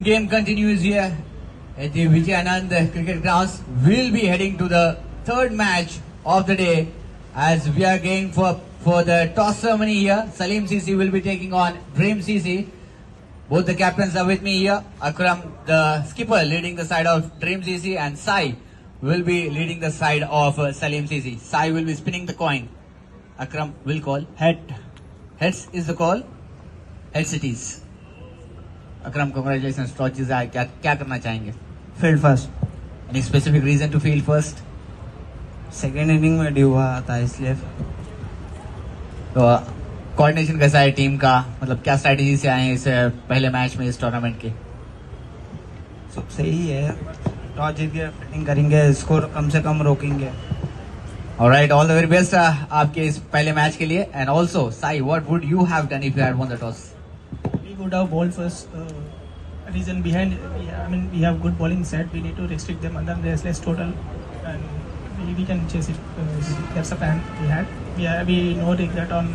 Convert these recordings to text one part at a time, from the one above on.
Game continues here at the Vijay Anand cricket grounds. We'll be heading to the third match of the day as we are going for the toss ceremony here. Saleem CC will be taking on Dream CC. Both the captains are with me here. Akram, the skipper, leading the side of Dream CC, and Sai will be leading the side of Saleem CC. Sai will be spinning the coin. Akram will call. Head. Heads is the call. Heads it is. Akram, congratulations. Toss is आए. क्या करना चाहेंगे? Field first. Any specific reason to field first? Second inning में due हुआ था इसलिए. तो coordination कैसा है टीम का? मतलब क्या स्ट्रैटेजी से आए हैं इस पहले मैच में इस टूर्नामेंट के? सब सही है. टॉस जीत के फील्डिंग करेंगे, स्कोर कम से कम रोकेंगे. Alright, all the very best आपके इस पहले मैच के लिए. And also, Sai, what would you have done if you had won the toss? We would have bowled first. Reason behind, we have good bowling set. We need to restrict them under less total, and we can chase it. That's the plan we had. We no regret on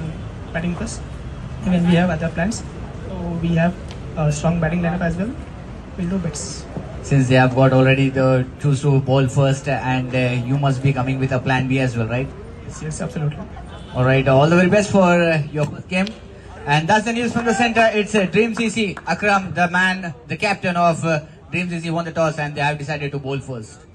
batting first. Even we have other plans. So we have a strong batting lineup as well. We'll do bets. Since they have got already the choose to bowl first, and you must be coming with a plan B as well, right? Yes, absolutely. Alright, all the very best for your first game. And that's the news from the center. It's Dream CC. Akram, the captain of Dream CC, won the toss and they have decided to bowl first.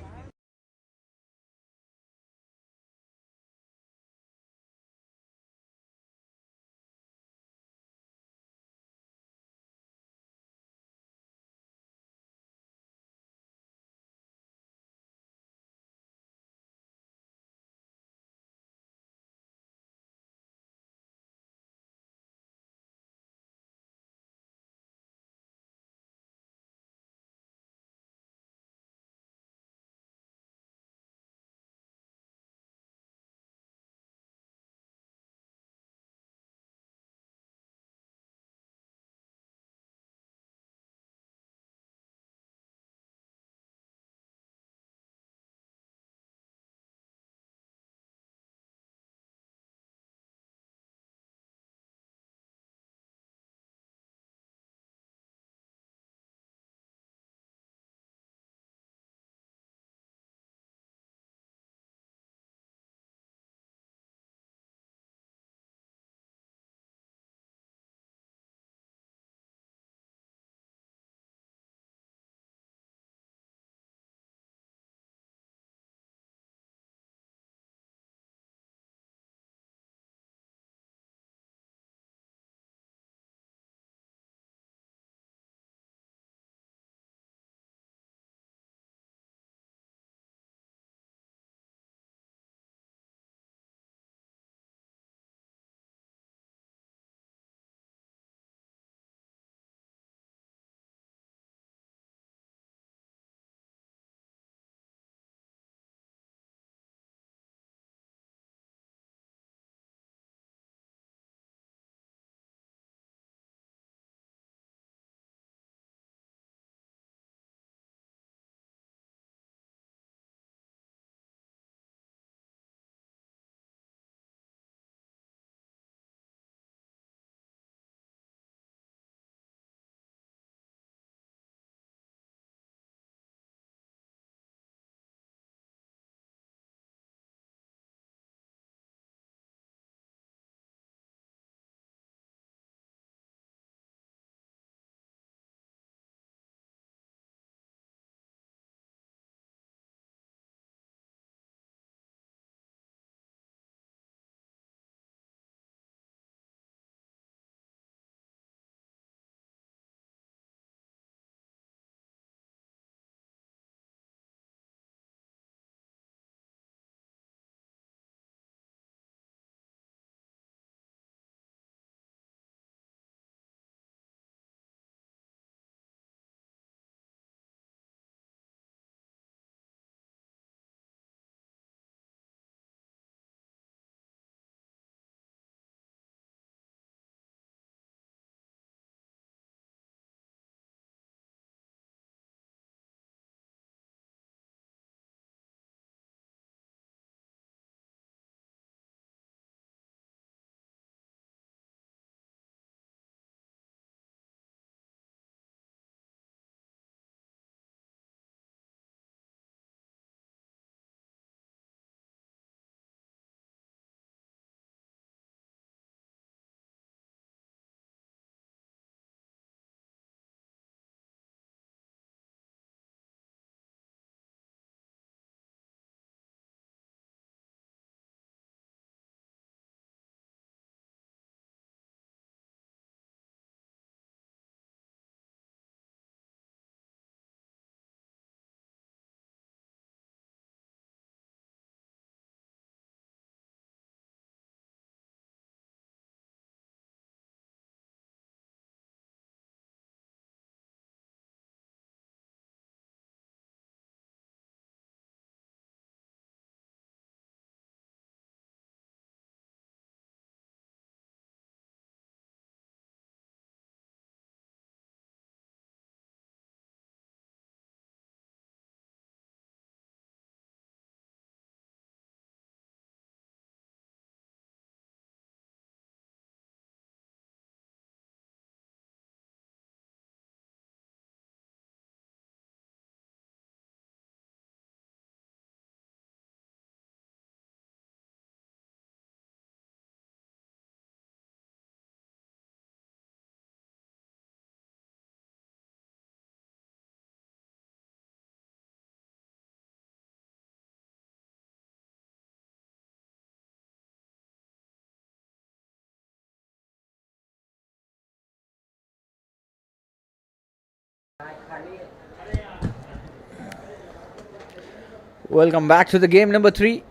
Welcome back to the game number 3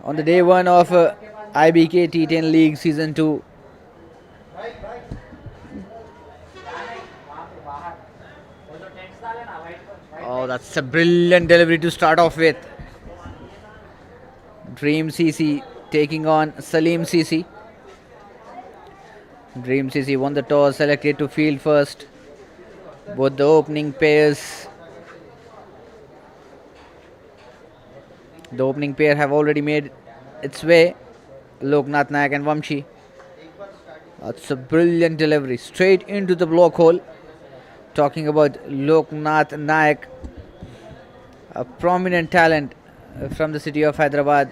on the day 1 of IBK T10 League Season 2. Oh, that's a brilliant delivery to start off with. Dream CC taking on SALEEM CC. Dream CC won the toss, selected to field first. Both the opening pairs. The opening pair have already made its way. Loknath Nayak and Vamshi. That's a brilliant delivery straight into the block hole. Talking about Loknath Nayak, a prominent talent from the city of Hyderabad,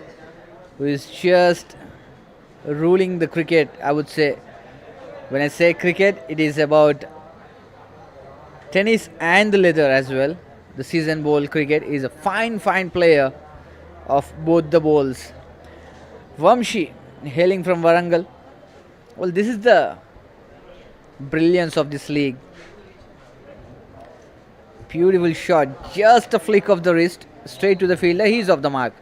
who is just ruling the cricket, I would say. When I say cricket, it is about tennis and the leather as well. The season bowl cricket is a fine player of both the bowls. Vamshi hailing from Warangal. Well, this is the brilliance of this league. Beautiful shot, just a flick of the wrist, straight to the fielder, he's off the mark.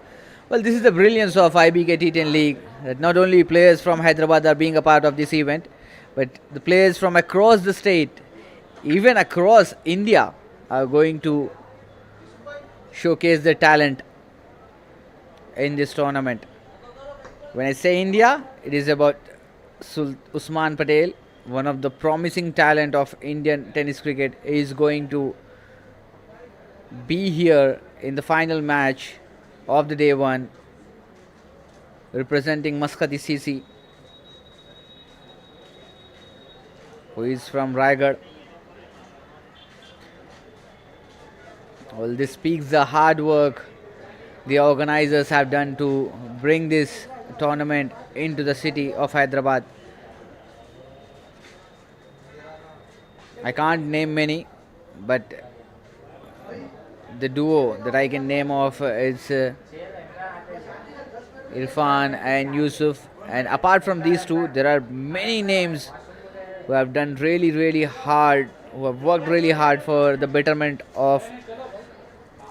Well, this is the brilliance of IBK T10 League, that not only players from Hyderabad are being a part of this event, but the players from across the state, even across India, are going to showcase their talent in this tournament. When I say India, it is about Usman Patel, one of the promising talent of Indian tennis cricket, is going to be here in the final match of the day 1, representing Maskati CC, who is from Raigad. Well, this speaks the hard work the organizers have done to bring this tournament into the city of Hyderabad. I can't name many, but the duo that I can name of is Irfan and Yusuf. And apart from these two, there are many names who have done really hard, who have worked really hard for the betterment of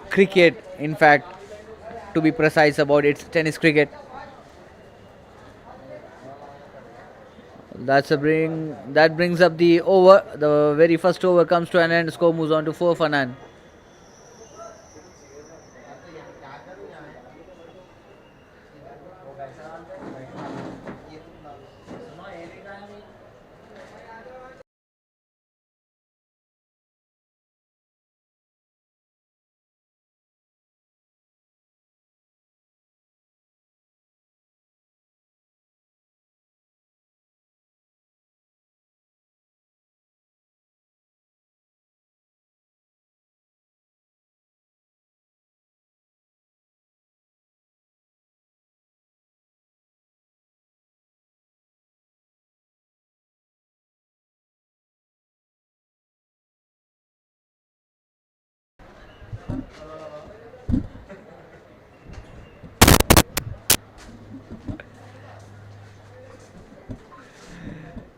cricket. In fact, to be precise about its tennis cricket. That brings up the over. The very first over comes to an end. Score moves on to 4 for none.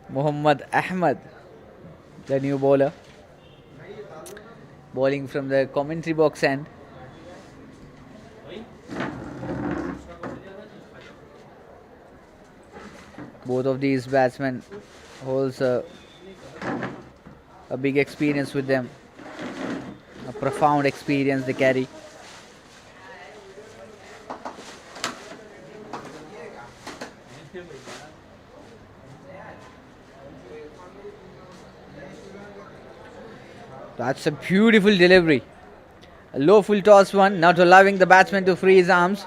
Muhammad Ahmad, the new bowler, bowling from the commentary box end. Both of these batsmen holds a big experience with them, a profound experience they carry. That's a beautiful delivery. A low full toss one, not allowing the batsman to free his arms.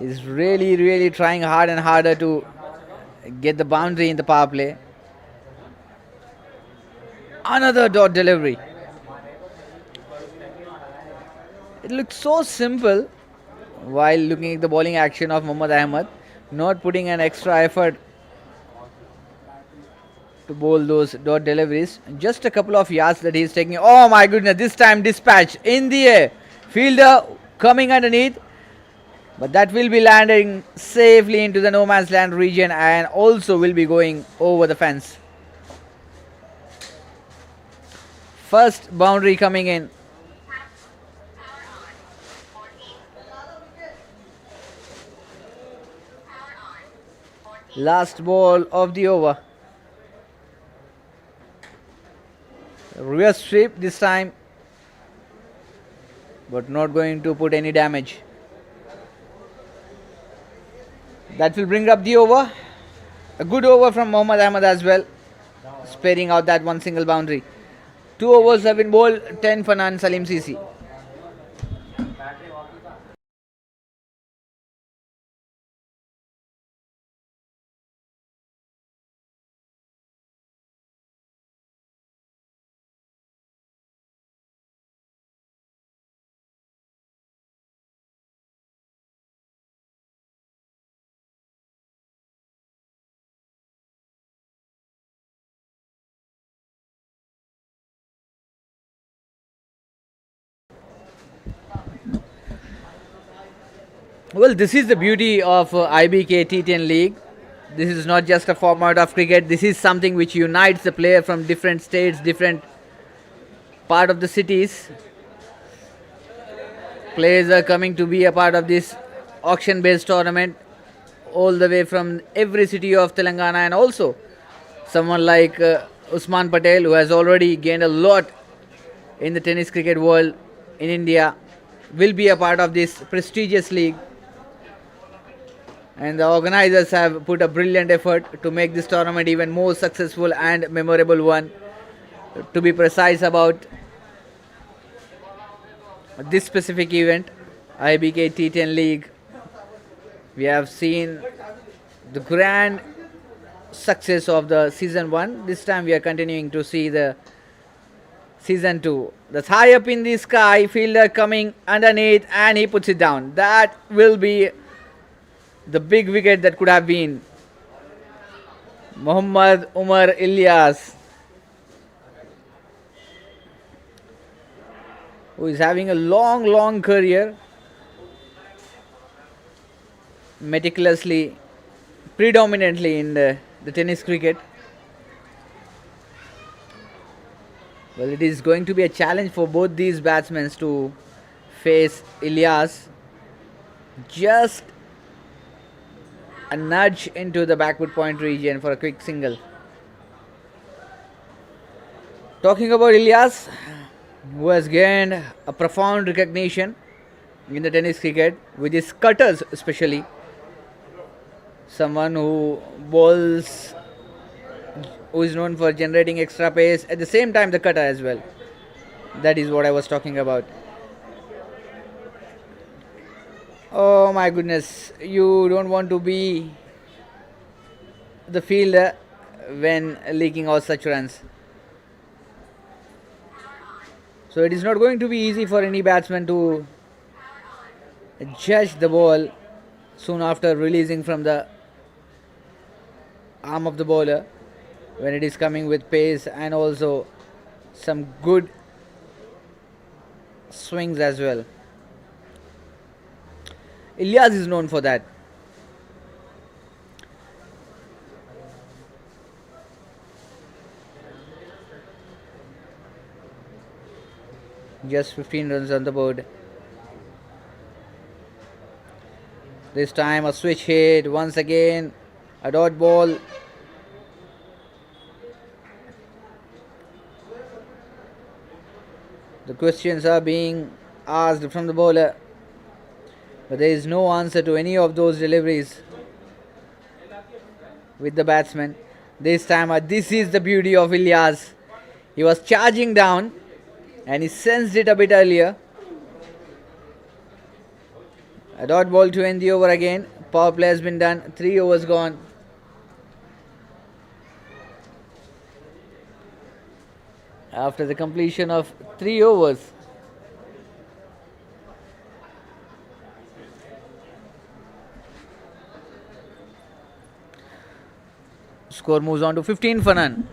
He's really trying hard and harder to get the boundary in the power play. Another dot delivery. It looks so simple while looking at the bowling action of Muhammad Ahmad, not putting an extra effort to bowl those dot deliveries. Just a couple of yards that he's taking. Oh my goodness, this time dispatch in the air. Fielder coming underneath, but that will be landing safely into the no man's land region and also will be going over the fence. First boundary coming in. Last ball of the over. Reverse sweep this time, but not going to put any damage. That will bring up the over. A good over from Mohammad Ahmed as well, sparing out that one single boundary. 2 overs have been bowled, 10 for none, Saleem CC. Well, this is the beauty of IBK T10 League. This is not just a format of cricket. This is something which unites the player from different states, different part of the cities. Players are coming to be a part of this auction-based tournament, all the way from every city of Telangana, and also someone like Usman Patel, who has already gained a lot in the tennis cricket world in India, will be a part of this prestigious league. And the organizers have put a brilliant effort to make this tournament even more successful and memorable one. To be precise about this specific event, IBK T10 League, we have seen the grand success of the season 1. This time we are continuing to see the season 2. That's high up in the sky, fielder coming underneath and he puts it down. That will be the big wicket that could have been. Muhammad Umar Ilyas, who is having a long career, meticulously, predominantly in the tennis cricket. Well, it is going to be a challenge for both these batsmen to face Ilyas. Just a nudge into the backward point region for a quick single. Talking about Ilyas, who has gained a profound recognition in the tennis cricket with his cutters, especially. Someone who bowls, who is known for generating extra pace, at the same time the cutter as well. That is what I was talking about. Oh my goodness, you don't want to be the fielder when leaking out such runs. So it is not going to be easy for any batsman to judge the ball soon after releasing from the arm of the bowler when it is coming with pace and also some good swings as well. Ilyas is known for that. Just 15 runs on the board. This time a switch hit once again, a dot ball. The questions are being asked from the bowler, but there is no answer to any of those deliveries with the batsman. This time, this is the beauty of Ilyas. He was charging down and he sensed it a bit earlier. A dot ball to end the over again. Power play has been done. 3 overs gone. After the completion of 3 overs, score moves on to 15 for none.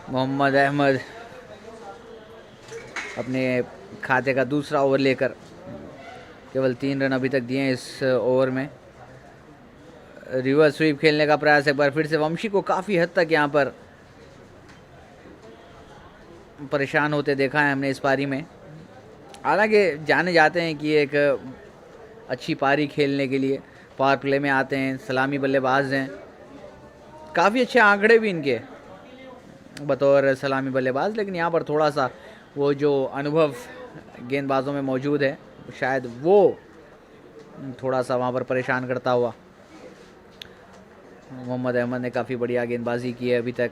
Mohammad Ahmad अपने खाते का दूसरा over लेकर केवल 3 run अभी तक दिए हैं इस ओवर में। रिवर्स स्वीप खेलने का प्रयास एक बार फिर से, वंशी को काफ़ी हद तक यहाँ पर परेशान होते देखा है हमने इस पारी में। हालांकि जाने जाते हैं कि एक अच्छी पारी खेलने के लिए पावर प्ले में आते हैं, सलामी बल्लेबाज हैं, काफ़ी अच्छे आंकड़े भी इनके बतौर सलामी बल्लेबाज, लेकिन यहाँ पर थोड़ा सा वो जो अनुभव गेंदबाजों में मौजूद है शायद वो थोड़ा सा वहाँ पर परेशान करता हुआ। मोहम्मद अहमद ने काफ़ी बढ़िया गेंदबाजी की है अभी तक,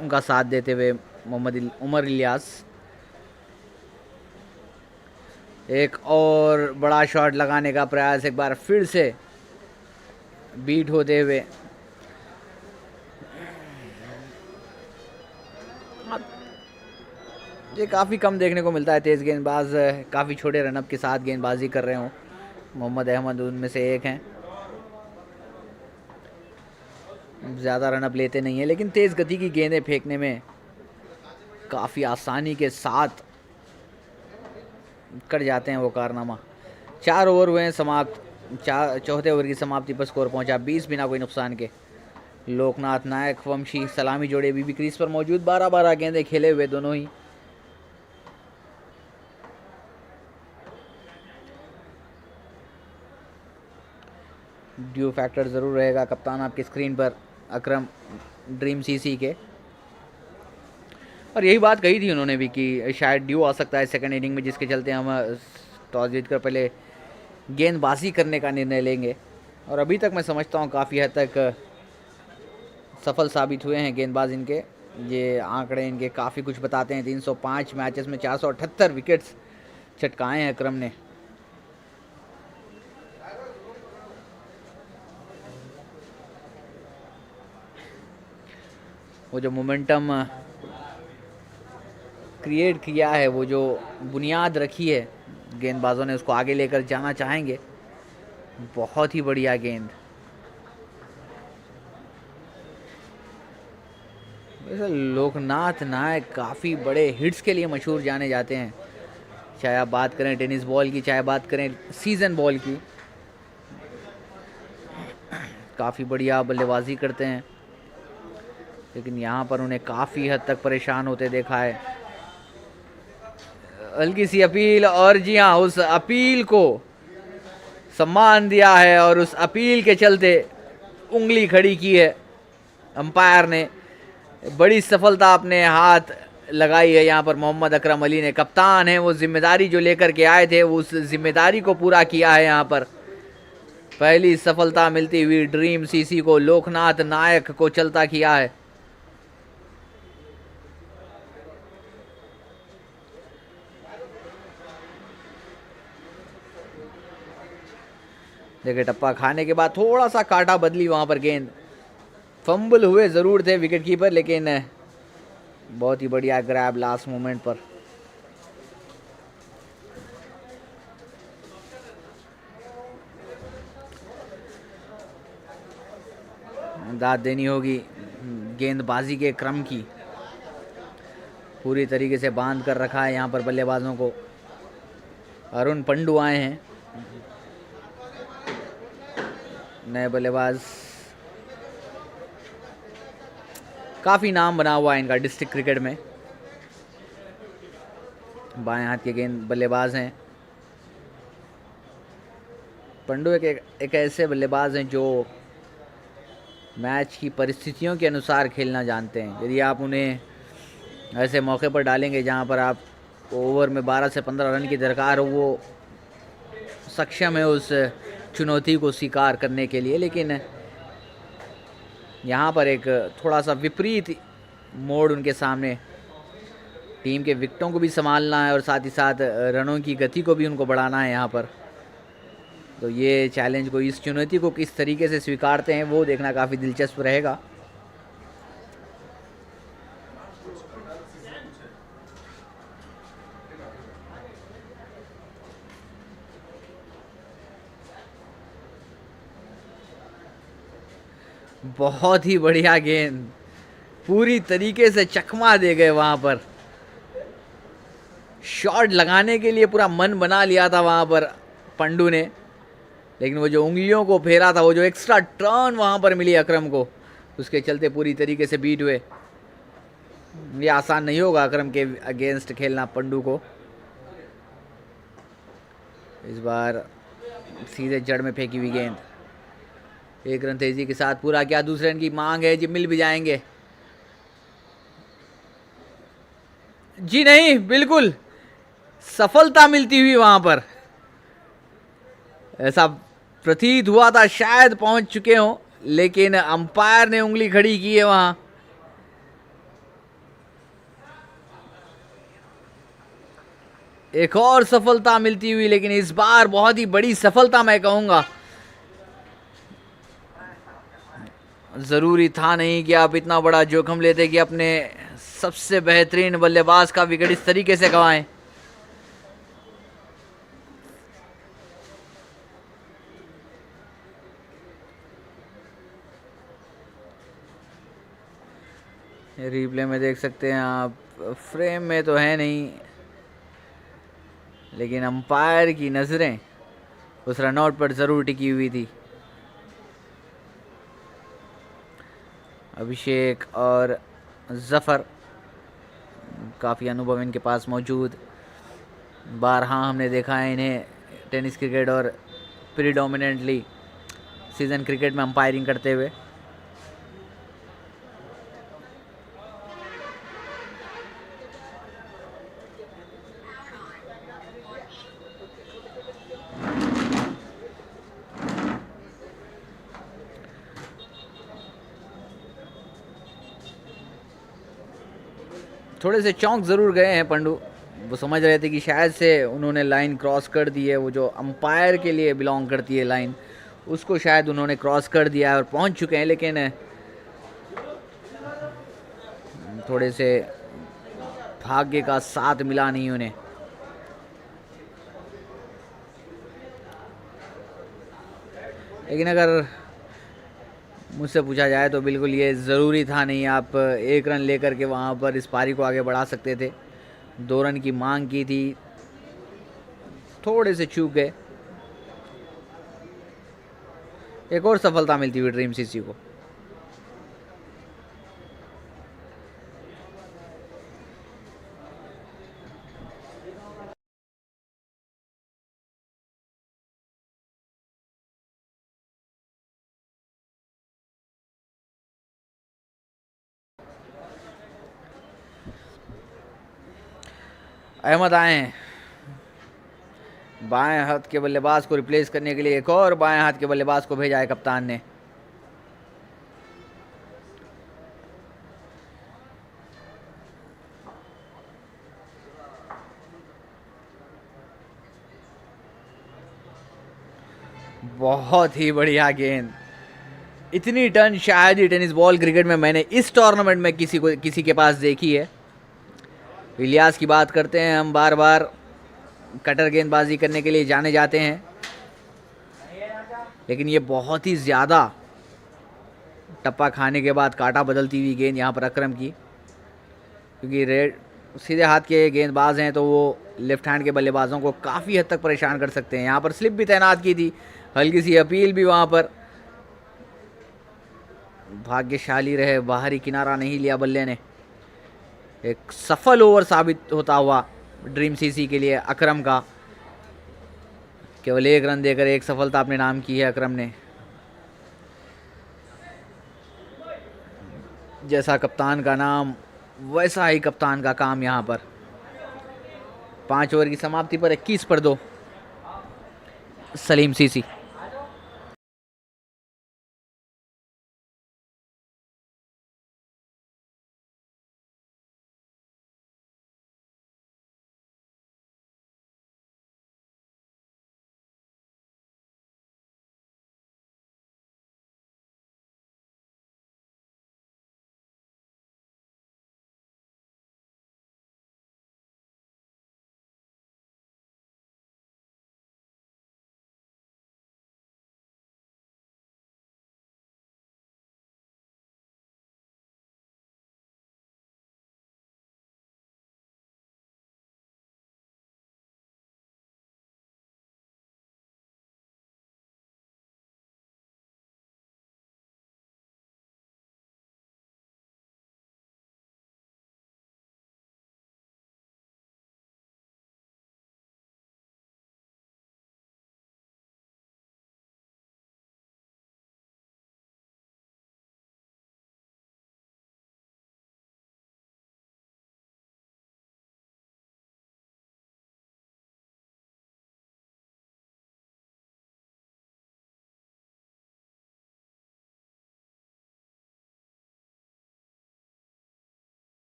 उनका साथ देते हुए मोहम्मद उमर इलियास। एक और बड़ा शॉट लगाने का प्रयास एक बार फिर से बीट होते हुए। ये काफ़ी कम देखने को मिलता है तेज़ गेंदबाज काफ़ी छोटे रनअप के साथ गेंदबाजी कर रहे हों। मोहम्मद अहमद उनमें से एक हैं, ज़्यादा रनअप लेते नहीं हैं लेकिन तेज़ गति की गेंदें फेंकने में काफ़ी आसानी के साथ कर जाते हैं वो कारनामा। 4 ओवर हुए हैं समाप्त, चौथे ओवर की समाप्ति पर स्कोर पहुंचा 20 बिना कोई नुकसान के। लोकनाथ नायक वंशी सलामी जोड़े अभी भी क्रीज पर मौजूद, 12-12 गेंदें खेले हुए दोनों ही। ड्यू फैक्टर ज़रूर रहेगा कप्तान आपकी स्क्रीन पर अकरम ड्रीम सीसी के, और यही बात कही थी उन्होंने भी कि शायद ड्यू आ सकता है सेकंड इनिंग में, जिसके चलते हम टॉस जीतकर पहले गेंदबाजी करने का निर्णय लेंगे। और अभी तक मैं समझता हूँ काफ़ी हद तक सफल साबित हुए हैं गेंदबाज इनके। ये आंकड़े इनके काफ़ी कुछ बताते हैं। 305 मैचेस में 478 विकेट्स चटकाए हैं अकरम ने। वो जो मोमेंटम क्रिएट किया है, वो जो बुनियाद रखी है गेंदबाजों ने, उसको आगे लेकर जाना चाहेंगे। बहुत ही बढ़िया गेंद। वैसे लोकनाथ नायक काफ़ी बड़े हिट्स के लिए मशहूर जाने जाते हैं, चाहे आप बात करें टेनिस बॉल की, चाहे बात करें सीजन बॉल की। काफ़ी बढ़िया बल्लेबाजी करते हैं, लेकिन यहाँ पर उन्हें काफ़ी हद तक परेशान होते देखा है। हल्की सी अपील, और जी हाँ, उस अपील को सम्मान दिया है और उस अपील के चलते उंगली खड़ी की है अंपायर ने। बड़ी सफलता अपने हाथ लगाई है यहाँ पर मोहम्मद अकरम अली ने। कप्तान है, वो जिम्मेदारी जो लेकर के आए थे उस जिम्मेदारी को पूरा किया है। यहाँ पर पहली सफलता मिलती हुई ड्रीम सीसी को, लोकनाथ नायक को चलता किया है। देखिए टप्पा खाने के बाद थोड़ा सा काटा बदली वहाँ पर गेंद, फंबल हुए ज़रूर थे विकेट कीपर, लेकिन बहुत ही बढ़िया ग्रैब लास्ट मोमेंट पर। दाद देनी होगी गेंदबाजी के क्रम की, पूरी तरीके से बांध कर रखा है यहाँ पर बल्लेबाजों को। अरुण पंडू आए हैं नए बल्लेबाज, काफ़ी नाम बना हुआ है इनका डिस्ट्रिक्ट क्रिकेट में। बाएं हाथ के गेंद बल्लेबाज हैं पंडू। एक ऐसे बल्लेबाज हैं जो मैच की परिस्थितियों के अनुसार खेलना जानते हैं। यदि आप उन्हें ऐसे मौके पर डालेंगे जहां पर आप ओवर में 12 से 15 रन की दरकार हो, वो सक्षम है उस चुनौती को स्वीकार करने के लिए। लेकिन यहाँ पर एक थोड़ा सा विपरीत मोड़ उनके सामने, टीम के विकेटों को भी संभालना है और साथ ही साथ रनों की गति को भी उनको बढ़ाना है यहाँ पर। तो ये चैलेंज को, इस चुनौती को किस तरीके से स्वीकारते हैं वो देखना काफ़ी दिलचस्प रहेगा। बहुत ही बढ़िया गेंद, पूरी तरीके से चकमा दे गए वहां पर। शॉट लगाने के लिए पूरा मन बना लिया था वहां पर पंडू ने, लेकिन वो जो उंगलियों को फेरा था, वो जो एक्स्ट्रा टर्न वहां पर मिली अकरम को, उसके चलते पूरी तरीके से बीट हुए। ये आसान नहीं होगा अकरम के अगेंस्ट खेलना पंडू को। इस बार सीधे जड़ में फेंकी हुई गेंद, 1 रन तेजी के साथ पूरा किया। दूसरे रन की मांग है जी, मिल भी जाएंगे। जी नहीं, बिल्कुल सफलता मिलती हुई वहां पर, ऐसा प्रतीत हुआ था शायद पहुंच चुके हो, लेकिन अंपायर ने उंगली खड़ी की है वहां। एक और सफलता मिलती हुई, लेकिन इस बार बहुत ही बड़ी सफलता मैं कहूंगा। जरूरी था नहीं कि आप इतना बड़ा जोखिम लेते कि अपने सबसे बेहतरीन बल्लेबाज का विकेट इस तरीके से गंवाएं। रिप्ले में देख सकते हैं आप, फ्रेम में तो है नहीं, लेकिन अंपायर की नजरें उस रनआउट पर जरूर टिकी हुई थी। अभिषेक और जफर, काफ़ी अनुभव इनके पास मौजूद। बारहा हमने देखा है इन्हें टेनिस क्रिकेट और प्रीडोमिनेंटली सीजन क्रिकेट में अंपायरिंग करते हुए। थोड़े से चौंक ज़रूर गए हैं पंडू, वो समझ रहे थे कि शायद से उन्होंने लाइन क्रॉस कर दी है, वो जो अंपायर के लिए बिलोंग करती है लाइन, उसको शायद उन्होंने क्रॉस कर दिया है और पहुंच चुके हैं, लेकिन थोड़े से भाग्य का साथ मिला नहीं उन्हें। लेकिन अगर मुझसे पूछा जाए तो बिल्कुल ये ज़रूरी था नहीं, आप 1 रन लेकर के वहाँ पर इस पारी को आगे बढ़ा सकते थे। 2 रन की मांग की थी, थोड़े से चूक गए। एक और सफलता मिलती हुई ड्रीम सीसी को। अहमद आए हैं बाएं हाथ के बल्लेबाज को रिप्लेस करने के लिए। एक और बाएं हाथ के बल्लेबाज को भेजा है कप्तान ने। बहुत ही बढ़िया गेंद, इतनी टर्न शायद ही टेनिस बॉल क्रिकेट में मैंने इस टूर्नामेंट में किसी के पास देखी है। इलियास की बात करते हैं हम, बार बार कटर गेंदबाजी करने के लिए जाने जाते हैं, लेकिन ये बहुत ही ज़्यादा टप्पा खाने के बाद कांटा बदलती हुई गेंद यहाँ पर अकरम की, क्योंकि रेड सीधे हाथ के गेंदबाज हैं तो वो लेफ्ट हैंड के बल्लेबाजों को काफ़ी हद तक परेशान कर सकते हैं। यहाँ पर स्लिप भी तैनात की थी, हल्की सी अपील भी वहाँ पर। भाग्यशाली रहे, बाहरी किनारा नहीं लिया बल्ले ने। एक सफल ओवर साबित होता हुआ ड्रीम सीसी के लिए अकरम का। केवल 1 रन देकर एक सफलता अपने नाम की है अकरम ने। जैसा कप्तान का नाम वैसा ही कप्तान का काम यहाँ पर। 5 ओवर की समाप्ति पर 21 पर 2 Salim CC.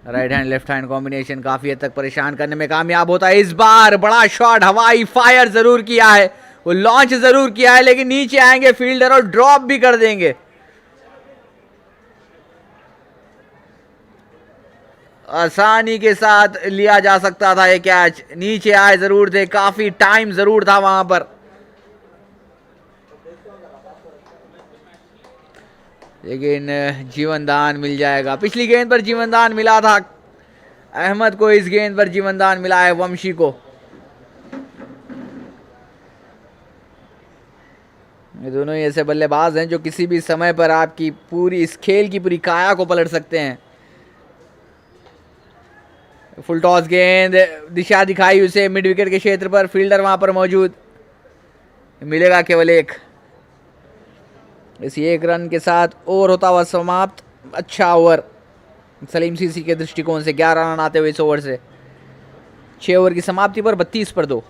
Right hand left hand combination काफी हद तक परेशान करने में कामयाब होता है। इस बार बड़ा शॉट हवाई फायर जरूर किया है, वो लॉन्च जरूर किया है, लेकिन नीचे आएंगे फील्डर और ड्रॉप भी कर देंगे। आसानी के साथ लिया जा सकता था ये कैच, नीचे आए जरूर थे, काफी टाइम जरूर था वहां पर, लेकिन जीवन दान मिल जाएगा। पिछली गेंद पर जीवन दान मिला था अहमद को, इस गेंद पर जीवन दान मिला है वंशी को। ये दोनों ही ऐसे बल्लेबाज हैं जो किसी भी समय पर आपकी पूरी इस खेल की पूरी काया को पलट सकते हैं। फुल टॉस गेंद, दिशा दिखाई उसे मिड विकेट के क्षेत्र पर, फील्डर वहां पर मौजूद, मिलेगा केवल एक। इस एक रन के साथ ओवर होता हुआ समाप्त। अच्छा ओवर सलीम सीसी के दृष्टिकोण से, 11 रन आते हुए इस ओवर से। 6 ओवर की समाप्ति पर 32 पर 2।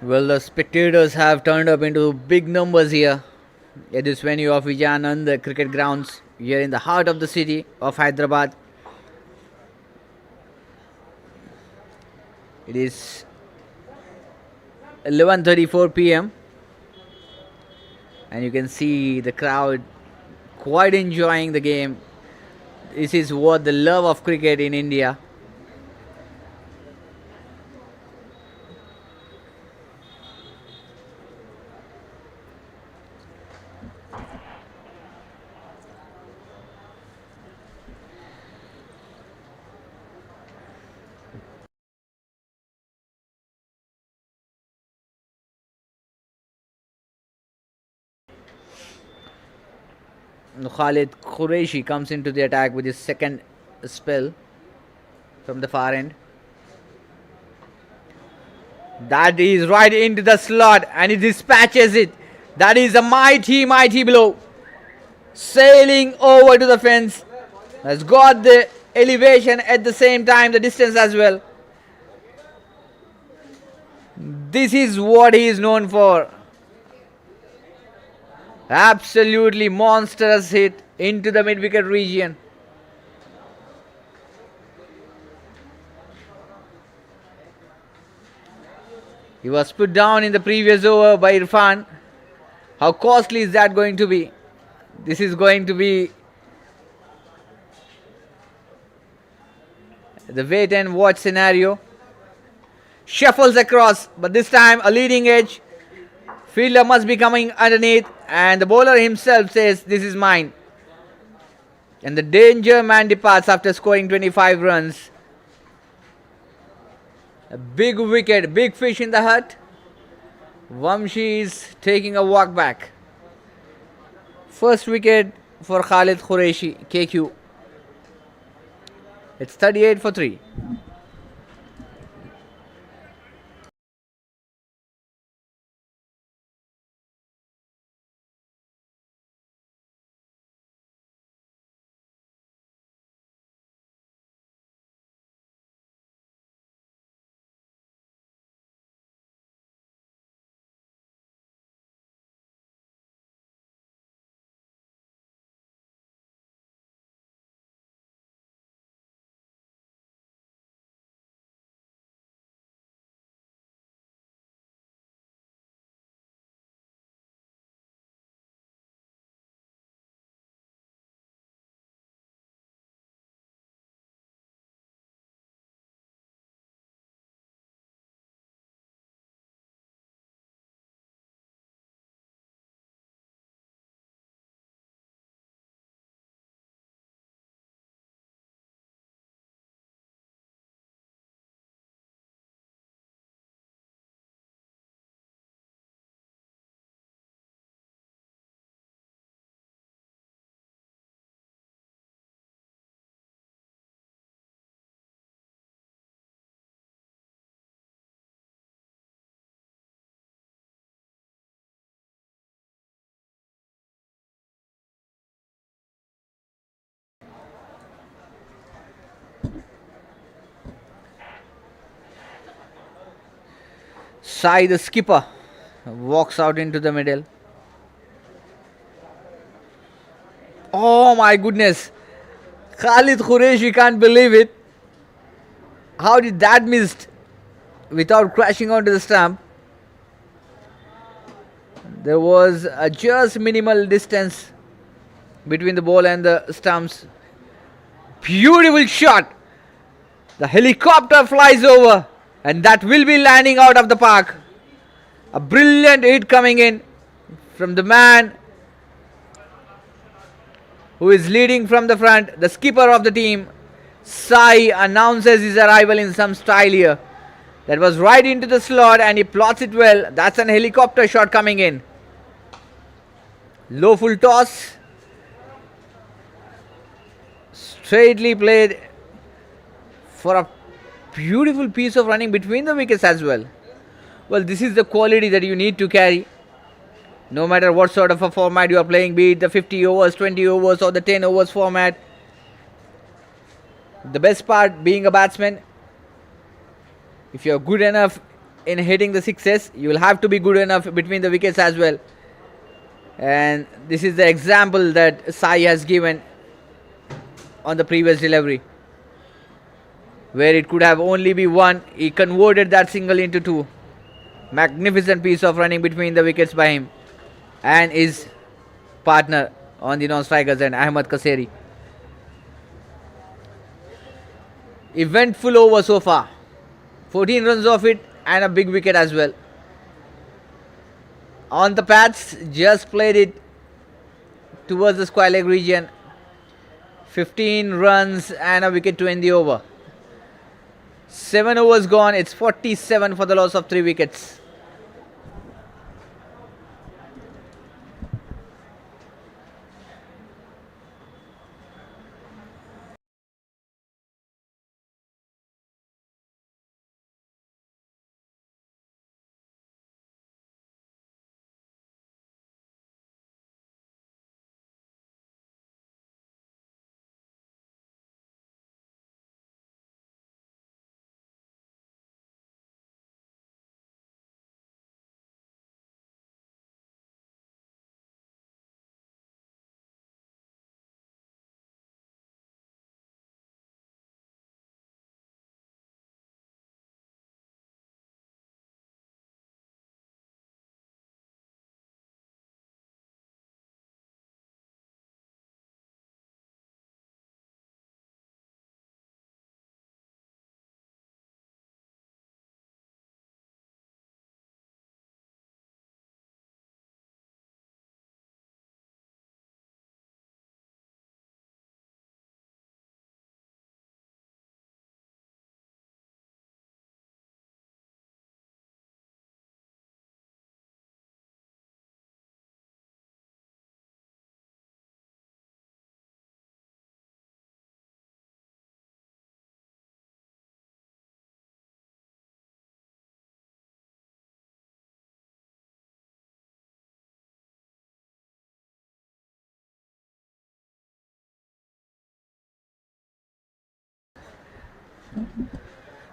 Well, the spectators have turned up into big numbers here at this venue of Vijayanand cricket grounds here in the heart of the city of Hyderabad. It is 11:34 p.m. and you can see the crowd quite enjoying the game. This is what the love of cricket in India. Khalid Qureshi comes into the attack with his second spell from the far end. That is right into the slot and he dispatches it. That is a mighty, mighty blow. Sailing over to the fence. Has got the elevation at the same time, the distance as well. This is what he is known for. Absolutely monstrous hit into the mid-wicket region. He was put down in the previous over by Irfan. How costly is that going to be? This is going to be the wait and watch scenario. Shuffles across, but this time a leading edge. Fielder must be coming underneath, and the bowler himself says, "This is mine." And the danger man departs after scoring 25 runs. A big wicket, big fish in the hut. Vamshi is taking a walk back. First wicket for Khalid Qureshi, KQ. It's 38 for 3. Sai, the skipper, walks out into the middle. Oh my goodness. Khalid Qureshi can't believe it. How did that missed without crashing onto the stump? There was a just minimal distance between the ball and the stumps. Beautiful shot. The helicopter flies over and that will be landing out of the park. A brilliant hit coming in from the man who is leading from the front. The skipper of the team, Sai, announces his arrival in some style here. That was right into the slot and he plots it well. That's an helicopter shot coming in. Low full toss. Straightly played for a beautiful piece of running between the wickets as well. Well, this is the quality that you need to carry. No matter what sort of a format you are playing, be it the 50 overs, 20 overs or the 10 overs format. The best part being a batsman, if you are good enough in hitting the sixes, you will have to be good enough between the wickets as well. And this is the example that Sai has given on the previous delivery, where it could have only be one. He converted that single into two. Magnificent piece of running between the wickets by him and his partner on the non-strikers and Ahmed Kaseri. Eventful over so far. 14 runs off it and a big wicket as well. On the pads, just played it towards the square leg region. 15 runs and a wicket to end the over. 7 overs gone. It's 47 for the loss of 3 wickets.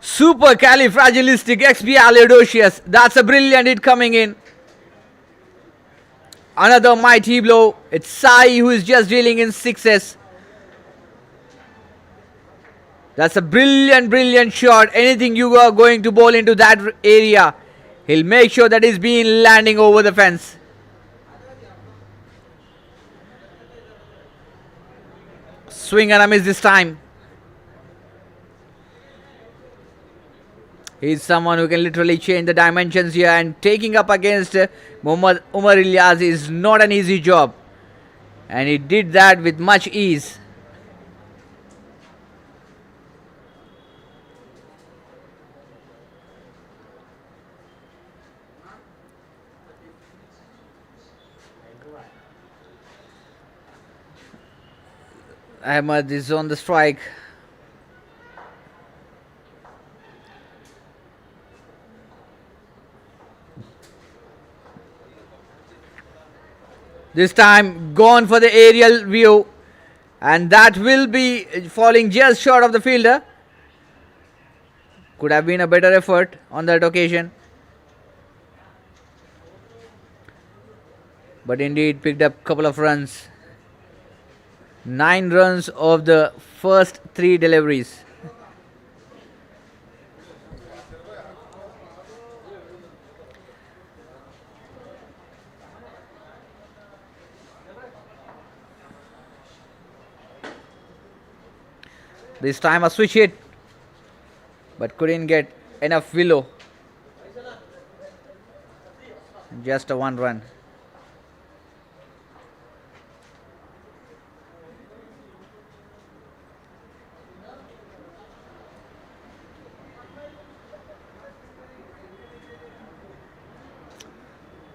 Supercalifragilisticexpialidocious. That's a brilliant hit coming in. Another mighty blow. It's Sai who is just dealing in sixes. That's a brilliant shot. Anything you are going to bowl into that area, he'll make sure that he's been landing over the fence. Swing and a miss this time. He's someone who can literally change the dimensions here, and taking up against Mohammad Umar Ilyas is not an easy job. And he did that with much ease. Ahmed is on the strike. This time gone for the aerial view, and that will be falling just short of the fielder. Could have been a better effort on that occasion. but indeed picked up a couple of runs. 9 runs of the first 3 deliveries. This time a switch hit, but couldn't get enough willow. Just a 1 run.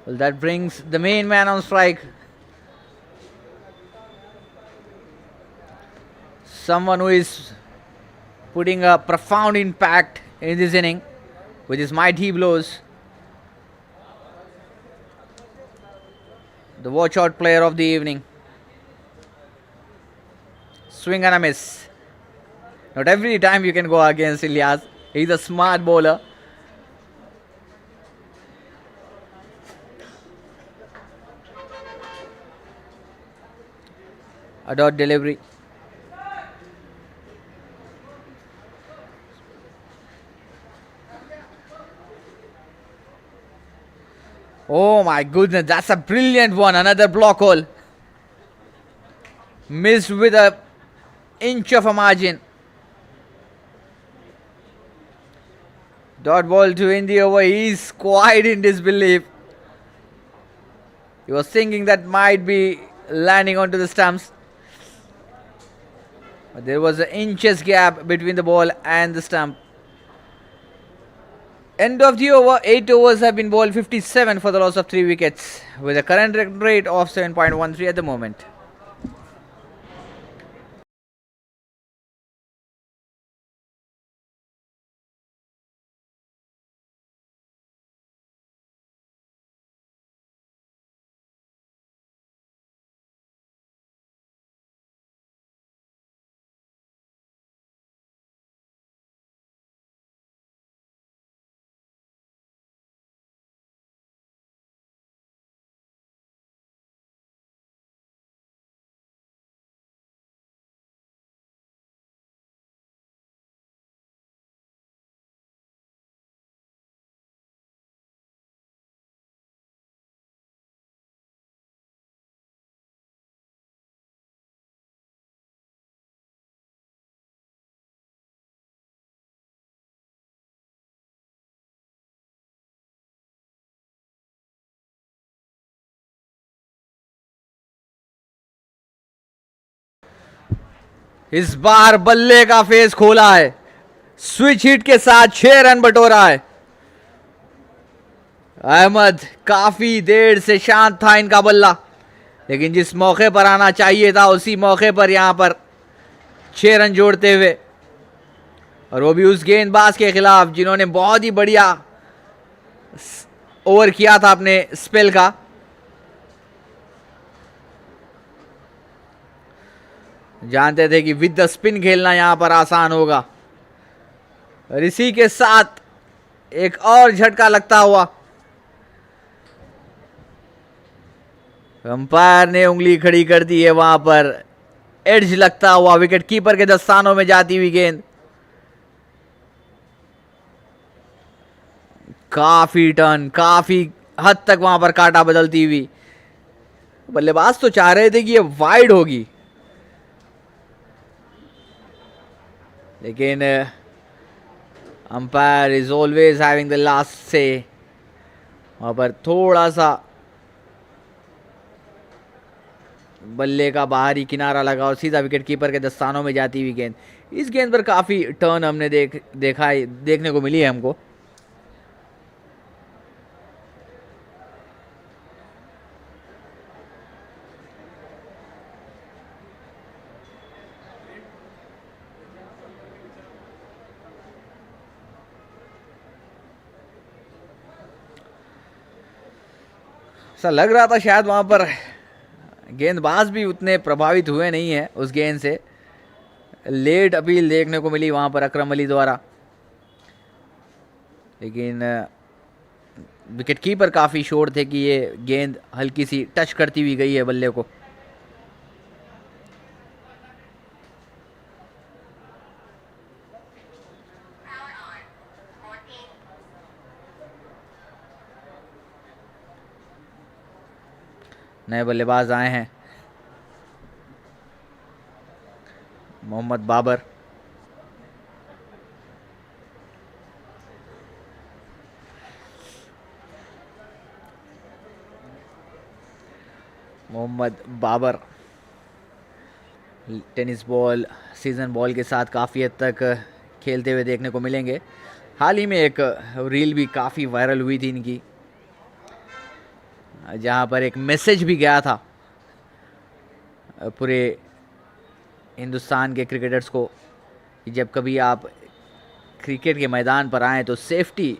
Well, that brings the main man on strike. Someone who is putting a profound impact in this inning with his mighty blows. The watch out player of the evening. Swing and a miss. Not every time you can go against Ilyas. He's a smart bowler. A dot delivery. Oh my goodness, that's a brilliant one. Another block hole. Missed with an inch of a margin. Dot ball to end the over. He's quite in disbelief. He was thinking that might be landing onto the stumps. But there was an inches gap between the ball and the stump. End of the over, 8 overs have been bowled, 57 for the loss of 3 wickets, with a current rate of 7.13 at the moment. इस बार बल्ले का face खोला है. Switch hit के साथ 6 run बटोरा है. अहमद काफी देर से शांत था इनका बल्ला, लेकिन जिस मौके पर आना चाहिए था उसी मौके पर यहां पर 6 रन जोड़ते हुए, और वो भी उस गेंदबाज के खिलाफ जिन्होंने बहुत ही बढ़िया ओवर किया था अपने स्पेल का. जानते थे कि विद द स्पिन खेलना यहां पर आसान होगा, और इसी के साथ एक और झटका लगता हुआ. अंपायर ने उंगली खड़ी कर दी है वहां पर. एड्ज लगता हुआ विकेट कीपर के दस्तानों में जाती हुई गेंद. काफी टर्न, काफी हद तक वहां पर काटा बदलती हुई. बल्लेबाज तो चाह रहे थे कि ये वाइड होगी, लेकिन umpire is always having the last से. वहां पर थोड़ा सा बल्ले का बाहरी किनारा लगा और सीधा विकेट कीपर के दस्तानों में जाती हुई गेंद. इस गेंद पर काफी टर्न हमने देखने को मिली है हमको. ऐसा लग रहा था शायद वहां पर गेंदबाज भी उतने प्रभावित हुए नहीं है उस गेंद से. लेट अपील देखने को मिली वहां पर अकरम अली द्वारा, लेकिन विकेट कीपर काफ़ी श्योर थे कि ये गेंद हल्की सी टच करती हुई गई है बल्ले को। नए बल्लेबाज आए हैं, Mohammad Babar. Mohammad Babar tennis ball, season ball के साथ काफ़ी हद तक खेलते हुए देखने को मिलेंगे। हाल ही में एक रील भी काफ़ी वायरल हुई थी इनकी, जहाँ पर एक मैसेज भी गया था पूरे हिंदुस्तान के क्रिकेटर्स को कि जब कभी आप क्रिकेट के मैदान पर आएँ तो सेफ्टी,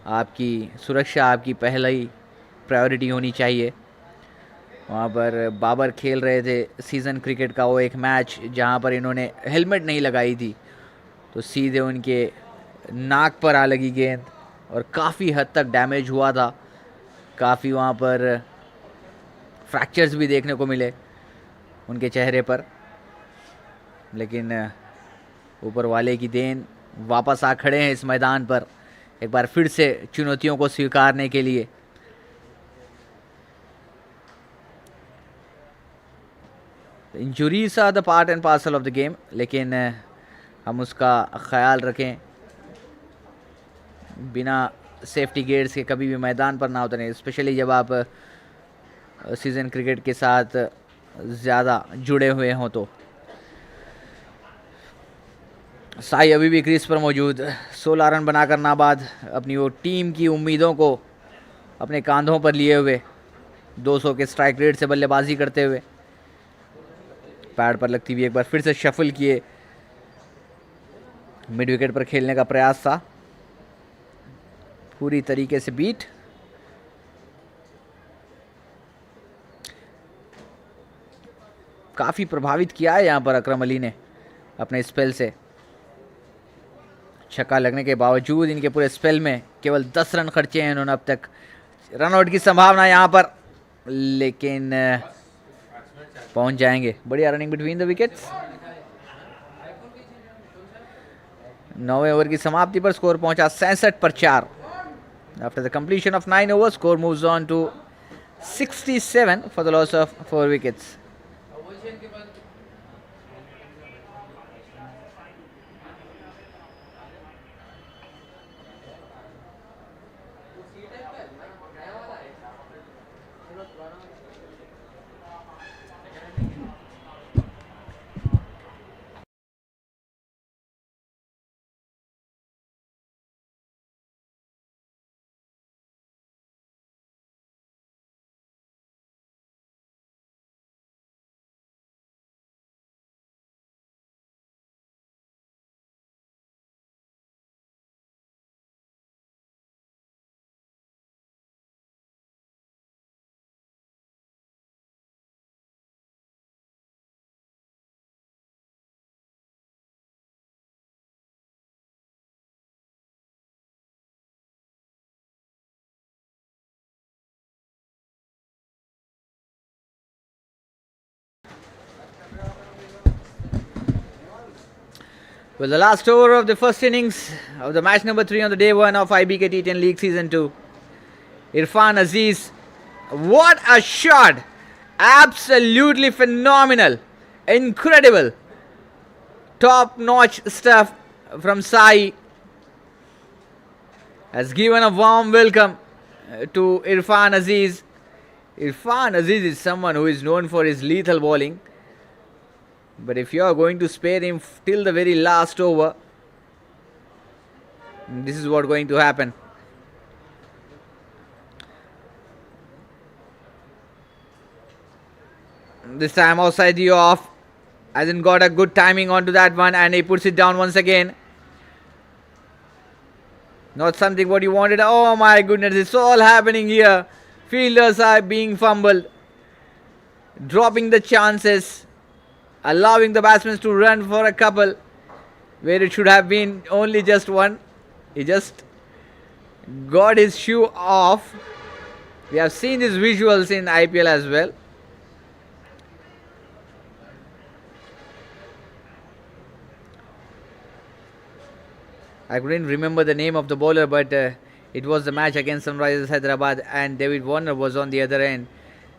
आपकी सुरक्षा आपकी पहली प्रायोरिटी होनी चाहिए। वहाँ पर बाबर खेल रहे थे सीज़न क्रिकेट का वो एक मैच जहाँ पर इन्होंने हेलमेट नहीं लगाई थी, तो सीधे उनके नाक पर आ लगी गेंद और काफ़ी हद तक डैमेज हुआ था। काफ़ी वहाँ पर फ्रैक्चर्स भी देखने को मिले उनके चेहरे पर, लेकिन ऊपर वाले की देन वापस आ खड़े हैं इस मैदान पर एक बार फिर से चुनौतियों को स्वीकारने के लिए। Injuries are the part and parcel of the game, लेकिन हम उसका ख्याल रखें, बिना सेफ्टी गेयर्स के कभी भी मैदान पर ना उतरें, स्पेशली जब आप सीज़न क्रिकेट के साथ ज़्यादा जुड़े हुए हों तो। साई अभी भी क्रीज पर मौजूद, 16 रन बनाकर नाबाद, अपनी वो टीम की उम्मीदों को अपने कांधों पर लिए हुए 200 के स्ट्राइक रेट से बल्लेबाजी करते हुए पैड पर लगती हुई एक बार फिर से शफल किए, मिड विकेट पर खेलने का प्रयास था, पूरी तरीके से बीट। काफ़ी प्रभावित किया है यहाँ पर अकरम अली ने अपने स्पेल से। छक्का लगने के बावजूद इनके पूरे स्पेल में केवल 10 रन खर्चे हैं इन्होंने अब तक। रनआउट की संभावना यहाँ पर, लेकिन पहुंच जाएंगे। बढ़िया रनिंग बिटवीन द विकेट्स। 9वें ओवर की समाप्ति पर स्कोर पहुंचा 67 पर 4। After the completion of 9 overs, score moves on to 67 for the loss of 4 wickets. Well, the last over of the first innings of the match number 3 on the day 1 of IBK T10 League Season 2. Irfan Aziz, what a shot! Absolutely phenomenal, incredible, top-notch stuff from Sai. Has given a warm welcome to Irfan Aziz. Irfan Aziz is someone who is known for his lethal bowling. But if you are going to spare him till the very last over, this is what going to happen. This time outside the off, hasn't got a good timing onto that one, and he puts it down once again. Not something what you wanted. Oh my goodness, it's all happening here. Fielders are being fumbled, dropping the chances, allowing the batsmen to run for a couple where it should have been only just one. He just got his shoe off. We have seen these visuals in IPL as well. I couldn't remember the name of the bowler, but it was the match against Sunrisers Hyderabad, and David Warner was on the other end.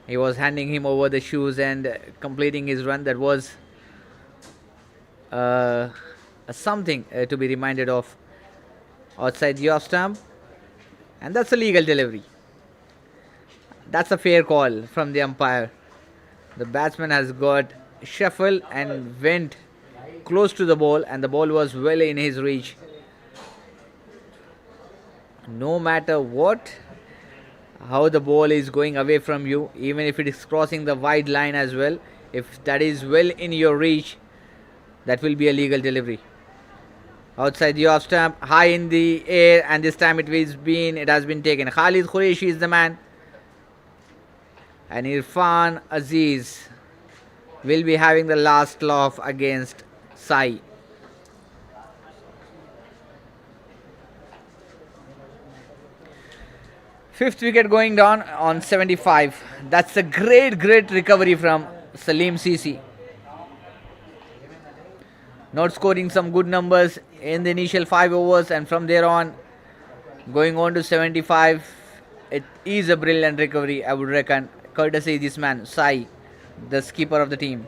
He was handing him over the shoes and completing his run. That was something to be reminded of outside the off stump, and that's a legal delivery. That's a fair call from the umpire. The batsman has got shuffle and went close to the ball, and the ball was well in his reach. No matter how the ball is going away from you, even if it is crossing the wide line as well, if that is well in your reach, that will be a legal delivery. Outside the off stump, high in the air, and this time it has been taken. Khalid Qureshi is the man, and Irfan Aziz will be having the last laugh against Sai. Fifth wicket going down on 75. That's a great recovery from Saleem CC. Not scoring some good numbers in the initial 5 overs, and from there on, going on to 75. It is a brilliant recovery, I would reckon, courtesy this man, Sai, the skipper of the team.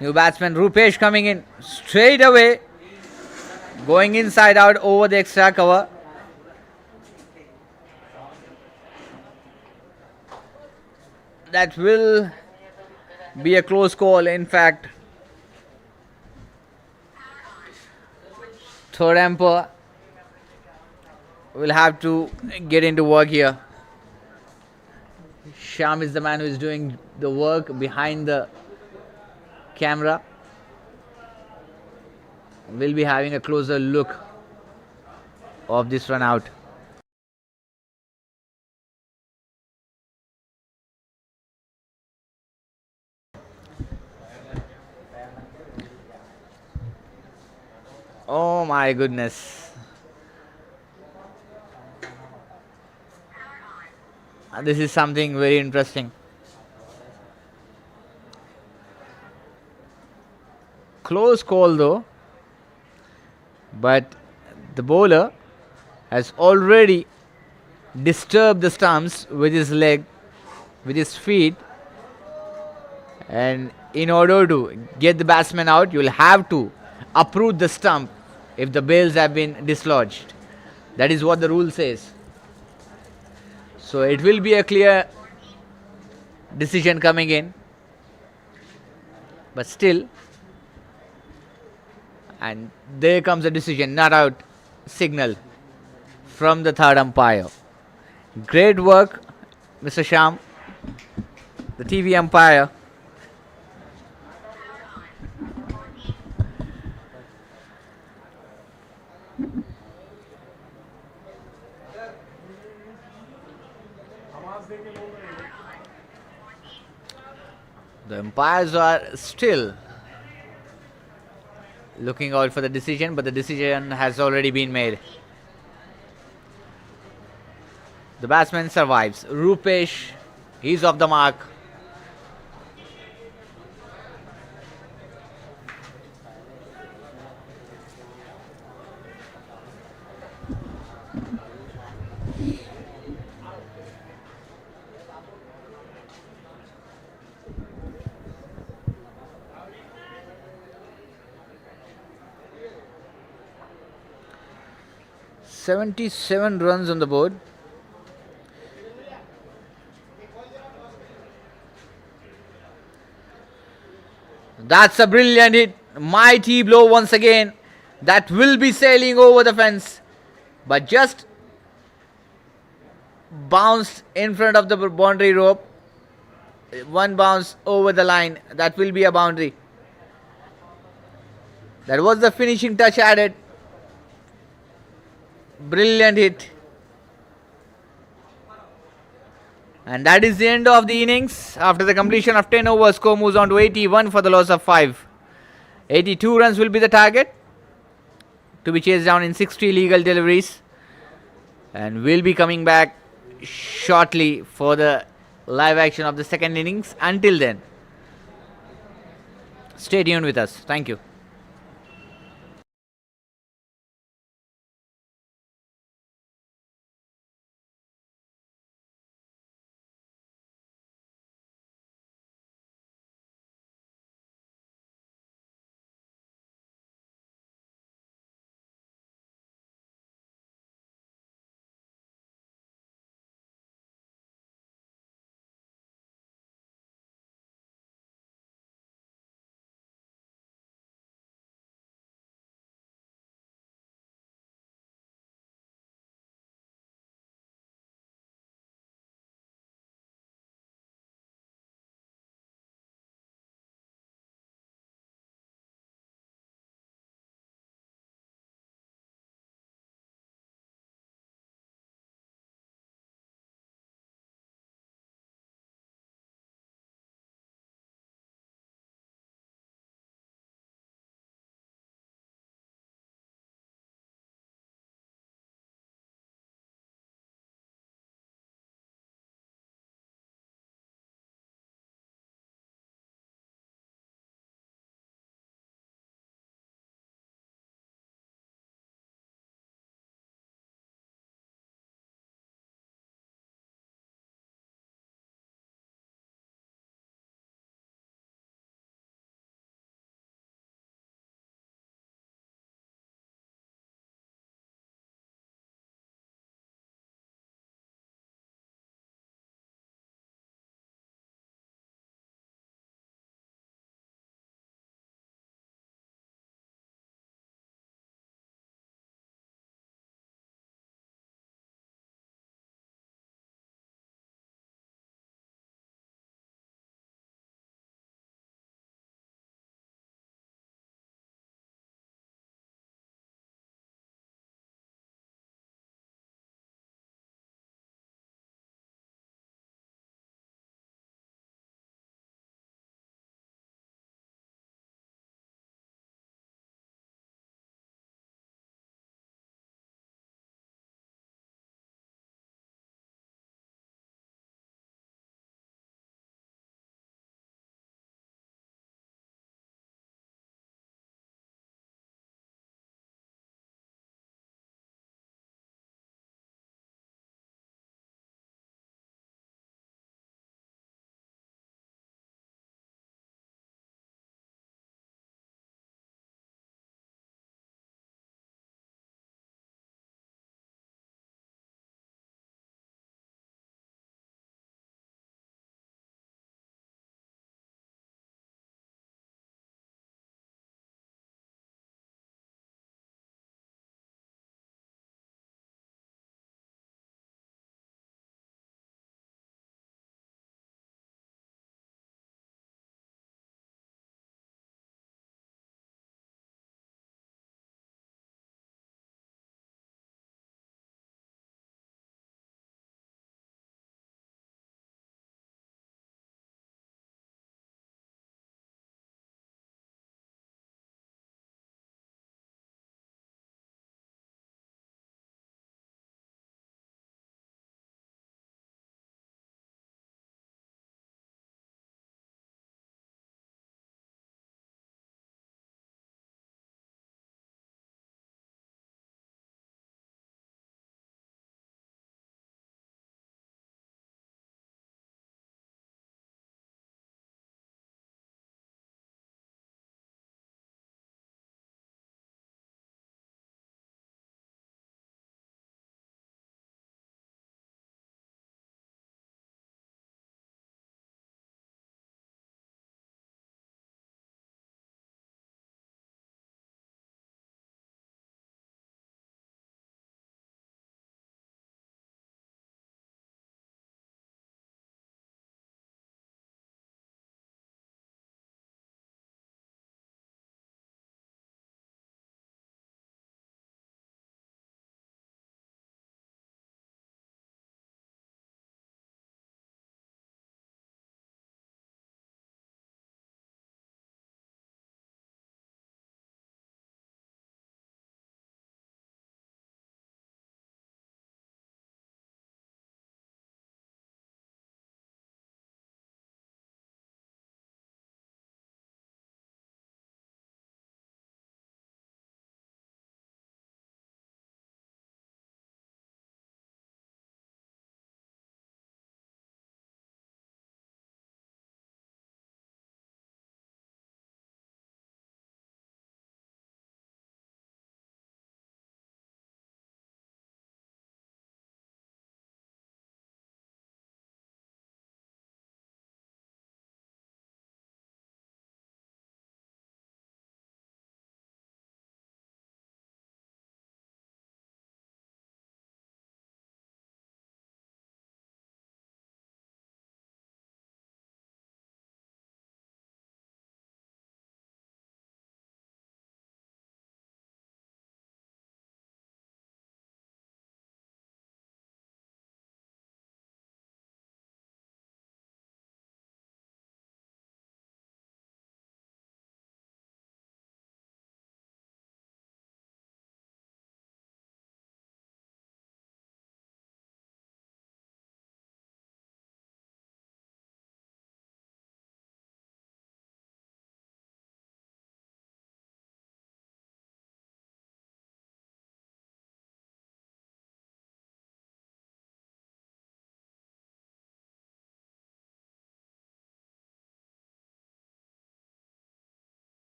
New batsman Rupesh coming in straight away, going inside out over the extra cover. That will be a close call. In fact, third umpire will have to get into work here. Sham is the man who is doing the work behind the camera. We'll be having a closer look of this run out. Oh my goodness. This is something very interesting. Close call though, but the bowler has already disturbed the stumps with his leg, with his feet, and in order to get the batsman out, you will have to uproot the stump if the bails have been dislodged. That is what the rule says. So it will be a clear decision coming in, but still, and there comes a decision, not out signal from the third umpire. Great work, Mr. Sham, the TV umpire. The umpires are still looking out for the decision, but the decision has already been made. The batsman survives. Rupesh, he's off the mark. "77 runs on the board. That's a brilliant hit. Mighty blow once again That will be sailing over the fence, but just bounced in front of the boundary rope. One bounce over the line. That will be a boundary. That was the finishing touch added. Brilliant hit. And that is the end of the innings. After the completion of 10 overs, score moves on to 81 for the loss of 5. 82 runs will be the target to be chased down in 60 legal deliveries. And we'll be coming back shortly for the live action of the second innings. Until then, stay tuned with us. Thank you.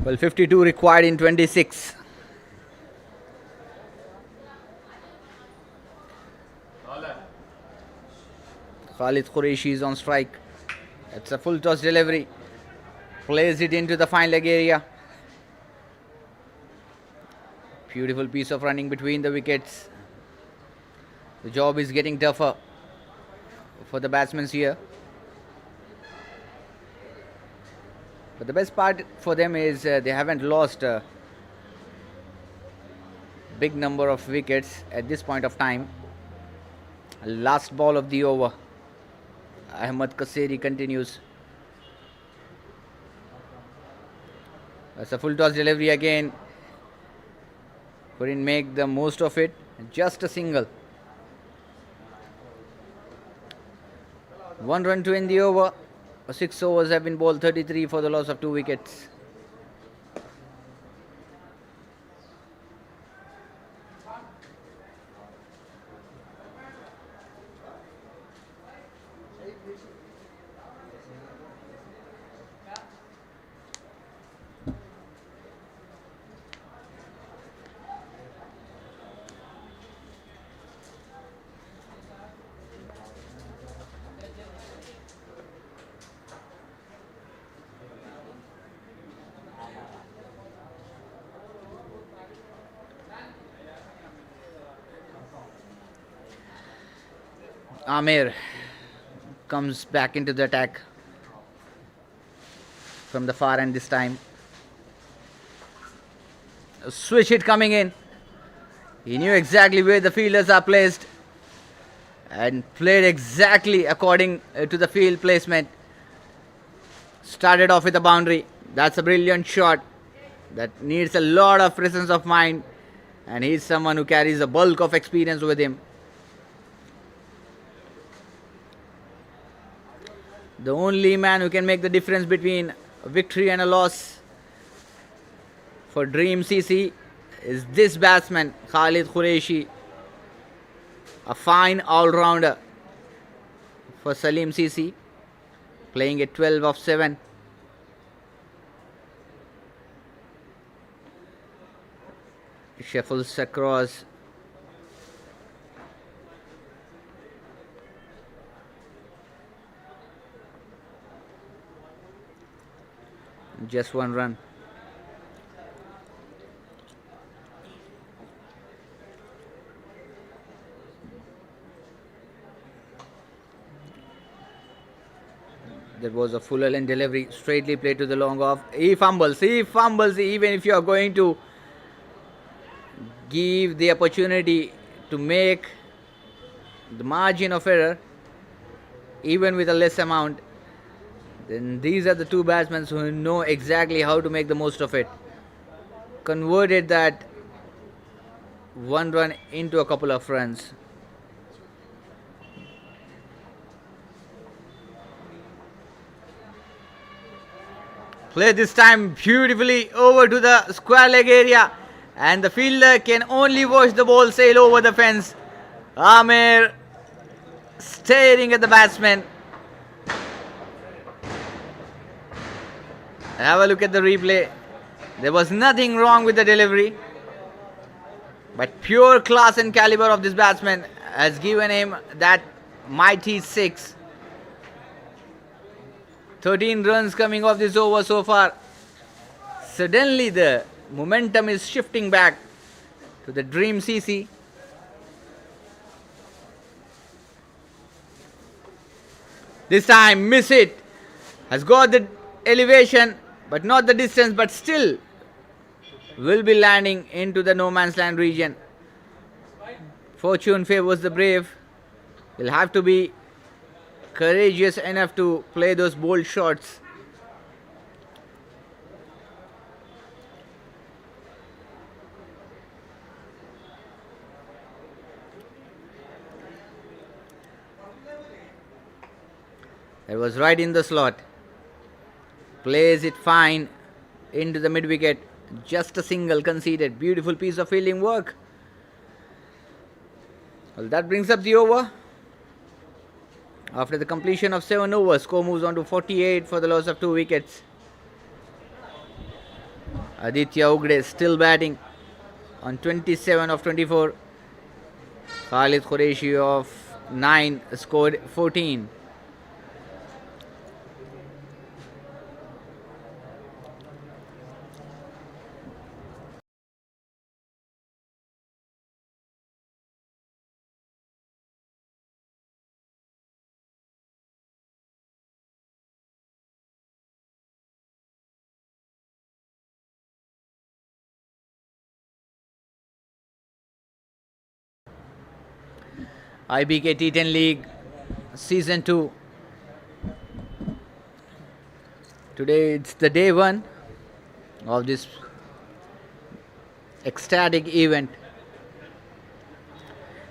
Well, 52 required in 26. Khalid Qureshi is on strike. It's a full toss delivery. Plays it into the fine leg area. Beautiful piece of running between the wickets. The job is getting tougher for the batsmen here. But the best part for them is they haven't lost a big number of wickets at this point of time. Last ball of the over. Ahmed Kaseri continues. That's a full toss delivery again. Couldn't make the most of it. Just a single. 1 run to end the over. 6 overs have been bowled, 33 for the loss of 2 wickets. Amir comes back into the attack from the far end this time. A switch hit coming in. He knew exactly where the fielders are placed and played exactly according to the field placement. Started off with a boundary. That's a brilliant shot that needs a lot of presence of mind, and he's someone who carries a bulk of experience with him. The only man who can make the difference between a victory and a loss for Dream CC is this batsman, Khalid Qureshi, a fine all-rounder for SALEEM CC, playing at 12 of 7. Shuffles across. Just 1 run. That was a full length delivery, straightly played to the long off. He fumbles, even if you are going to give the opportunity to make the margin of error, even with a less amount, then these are the two batsmen who know exactly how to make the most of it. Converted that 1 run into a couple of runs. Play this time beautifully over to the square leg area, and the fielder can only watch the ball sail over the fence. Amir staring at the batsman. Have a look at the replay. There was nothing wrong with the delivery, but pure class and caliber of this batsman has given him that mighty 6. 13 runs coming off this over so far. Suddenly the momentum is shifting back to the Dream CC. This time miss it. Has got the elevation but not the distance, but still will be landing into the no man's land region. Fortune favors the brave. Will have to be courageous enough to play those bold shots. It was right in the slot. Plays it fine into the mid wicket. Just a single conceded. Beautiful piece of fielding work. Well, that brings up the over. After the completion of 7 overs, score moves on to 48 for the loss of 2 wickets. Aditya Ugde still batting on 27 of 24. Khalid Qureshi of 9 scored 14. IBK T10 League Season 2. Today it's the day 1 of this ecstatic event,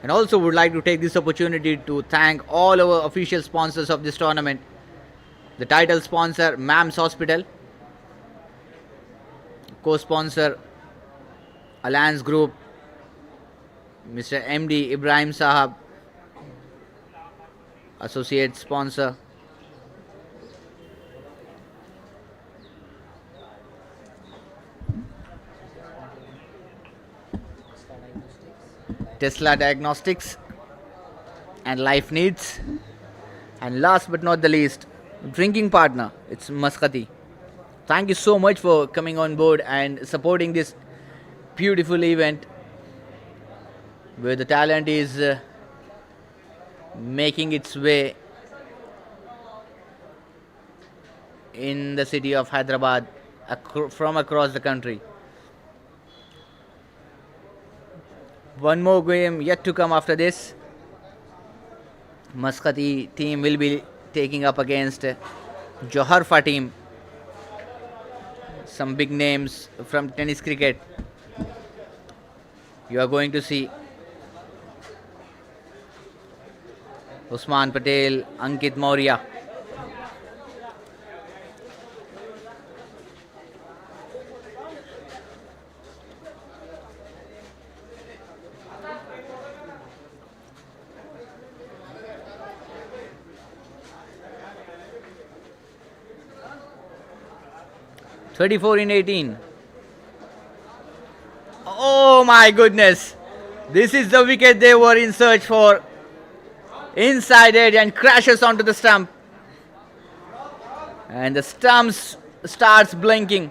and also would like to take this opportunity to thank all our official sponsors of this tournament. The title sponsor MAMS Hospital, co-sponsor Alliance Group, Mr. MD Ibrahim Sahab, associate sponsor Tesla Diagnostics and Life Needs, and last but not the least, drinking partner, it's Muscati. Thank you so much for coming on board and supporting this beautiful event where the talent is making its way in the city of Hyderabad from across the country. One more game yet to come after this. Muscati team will be taking up against Joharfa team. Some big names from tennis cricket you are going to see. Usman Patel, Ankit Maurya. "34 in 18. Oh my goodness! This is the wicket they were in search for. Inside it and crashes onto the stump. And the stump starts blinking.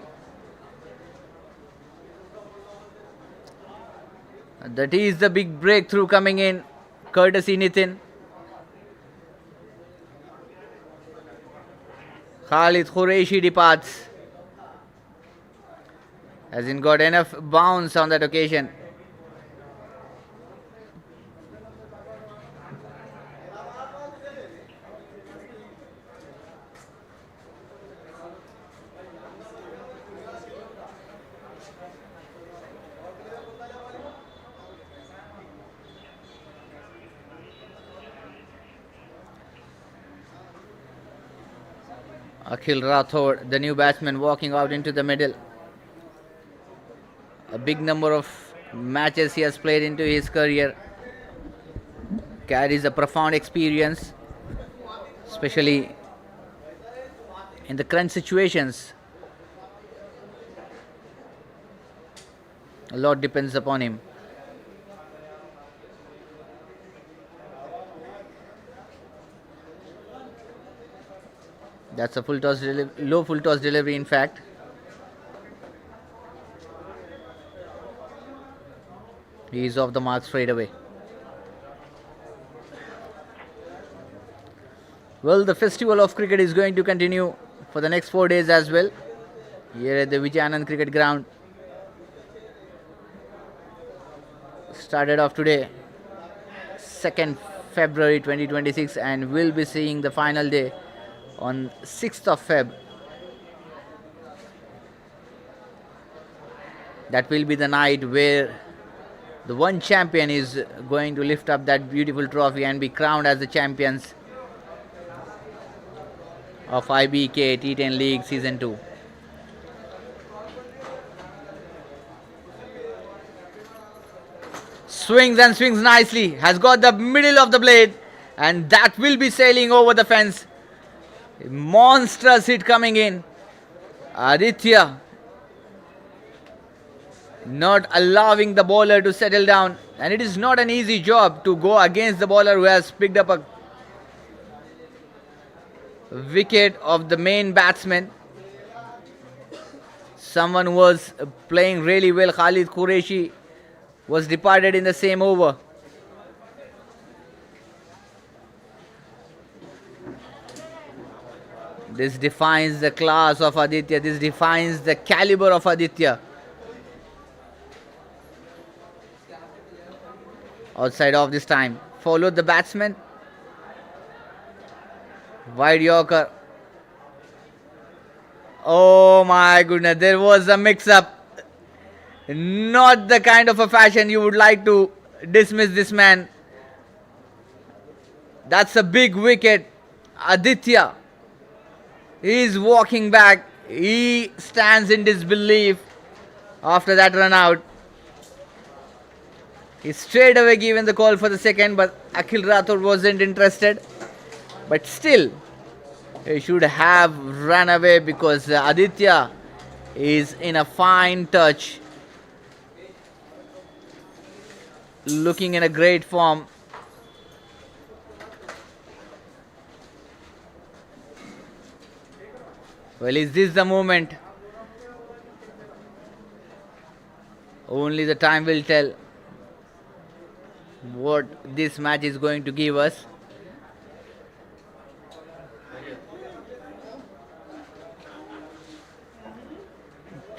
That is the big breakthrough coming in, courtesy Nitin. Khalid Qureshi departs. Hasn't got enough bounce on that occasion. Akhil Rathod, the new batsman, walking out into the middle. A big number of matches he has played into his career. Carries a profound experience, especially in the current situations. A lot depends upon him. That's a full toss low full toss delivery, in fact. He is off the mark straight away. Well, the festival of cricket is going to continue for the next 4 days as well, here at the Vijayanand Cricket Ground. Started off today, 2nd February 2026, and we'll be seeing the final day on 6th of Feb. That will be the night where the one champion is going to lift up that beautiful trophy and be crowned as the champions of IBK T10 League Season 2. Swings and swings nicely. Has got the middle of the blade, and that will be sailing over the fence. Monstrous hit coming in. Aditya not allowing the bowler to settle down. And it is not an easy job to go against the bowler who has picked up a wicket of the main batsman. Someone who was playing really well, Khalid Qureshi, was departed in the same over. This defines the class of Aditya. This defines the caliber of Aditya. Outside of this time. Followed the batsman. Wide Yorker. Oh my goodness, there was a mix-up. Not the kind of a fashion you would like to dismiss this man. That's a big wicket. Aditya, he is walking back. He stands in disbelief after that run out. He straight away given the call for the second, but Akhil Rathod wasn't interested. But still, he should have run away because Aditya is in a fine touch. Looking in a great form. Well, is this the moment? Only the time will tell what this match is going to give us.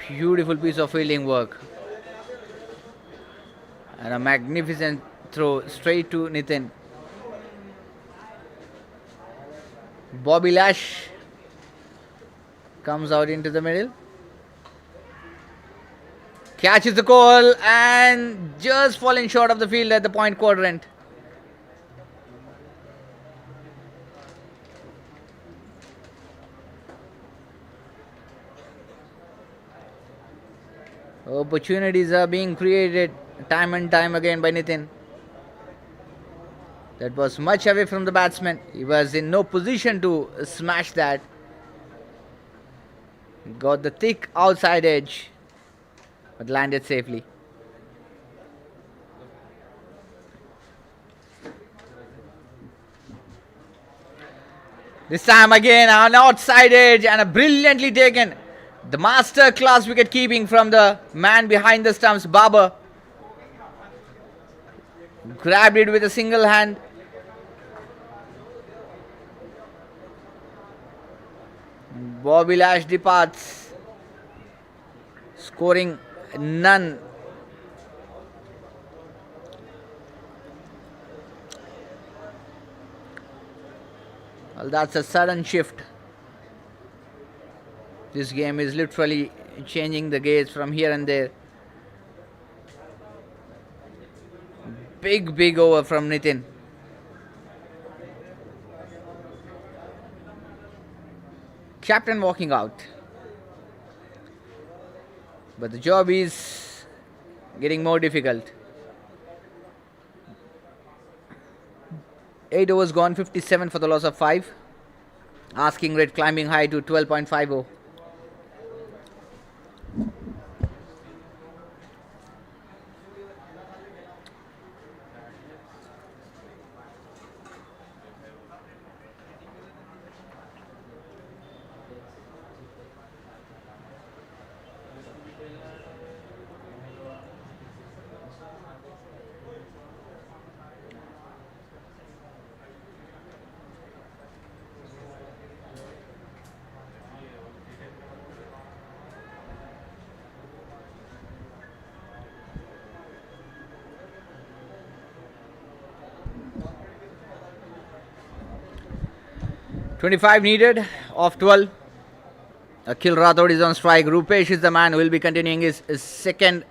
Beautiful piece of fielding work. And a magnificent throw straight to Nitin. Bobby Lash comes out into the middle. Catches the call and just falling short of the field at the point quadrant. Opportunities are being created time and time again by Nitin. That was much away from the batsman. He was in no position to smash that. Got the thick outside edge, but landed safely. This time again an outside edge and a brilliantly taken. The master class wicket keeping from the man behind the stumps, Babar. Grabbed it with a single hand. Bobby Lash departs, scoring none. Well, that's a sudden shift. This game is literally changing the gaze from here and there. Big over from Nitin. Captain walking out. But the job is getting more difficult. 8 overs gone, 57 for the loss of 5. Asking rate climbing high to 12.50. .25 needed of 12. Akhil Rathod is on strike. Rupesh is the man who will be continuing his second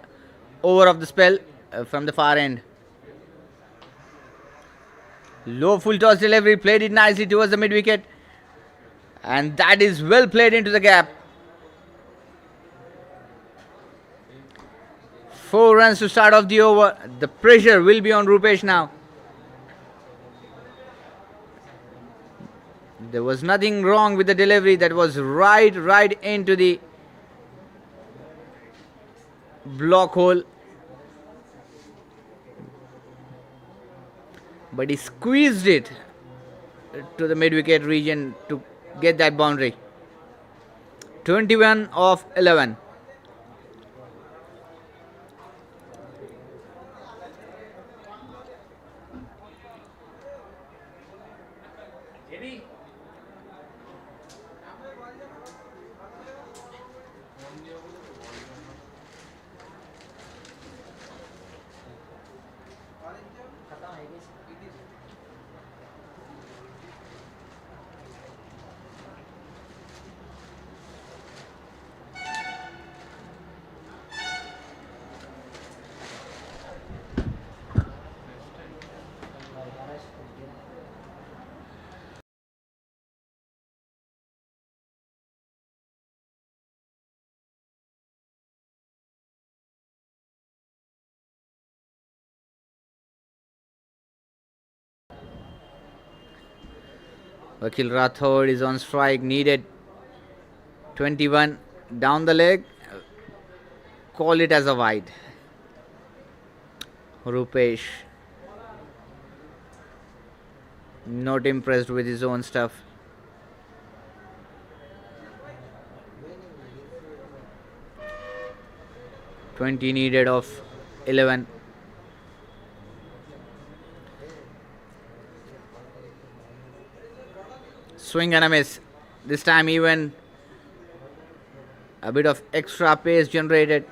over of the spell from the far end. Low full toss delivery, played it nicely towards the mid wicket, and that is well played into the gap. 4 runs to start off the over. The pressure will be on Rupesh now. There was nothing wrong with the delivery. That was right into the block hole, but he squeezed it to the mid-wicket region to get that boundary. 21 of 11. Akhil Rathod is on strike, needed 21 down the leg. Call it as a wide. Rupesh not impressed with his own stuff. $20 needed of 11. Swing and a miss. This time even a bit of extra pace generated.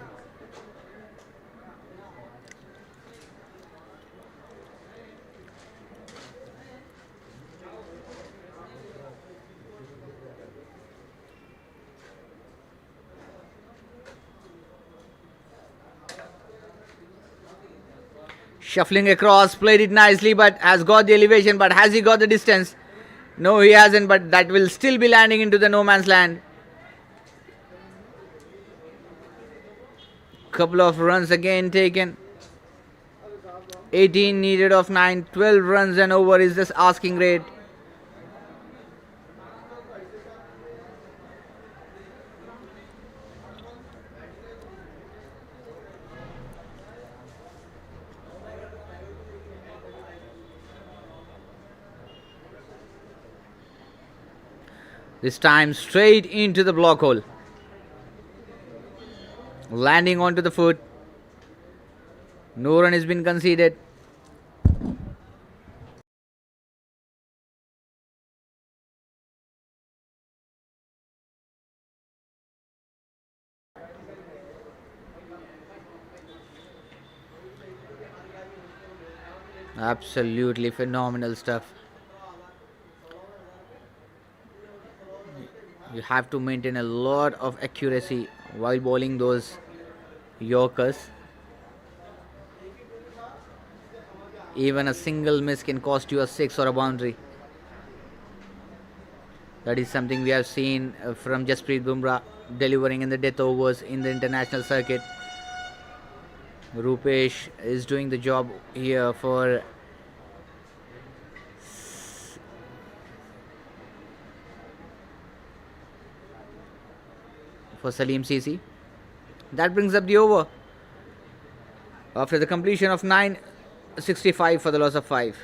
Shuffling across, played it nicely, but has got the elevation. But has he got the distance? No, he hasn't, but that will still be landing into the no man's land. Couple of runs again taken. 18 needed of 9, 12 runs and over is this asking rate. This time straight into the block hole. Landing onto the foot. No run has been conceded. Absolutely phenomenal stuff. You have to maintain a lot of accuracy while bowling those Yorkers. Even a single miss can cost you a 6 or a boundary. That is something we have seen from Jasprit Bumrah delivering in the death overs in the international circuit. Rupesh is doing the job here for Saleem CC. That brings up the over. After the completion of 9, 65 for the loss of 5.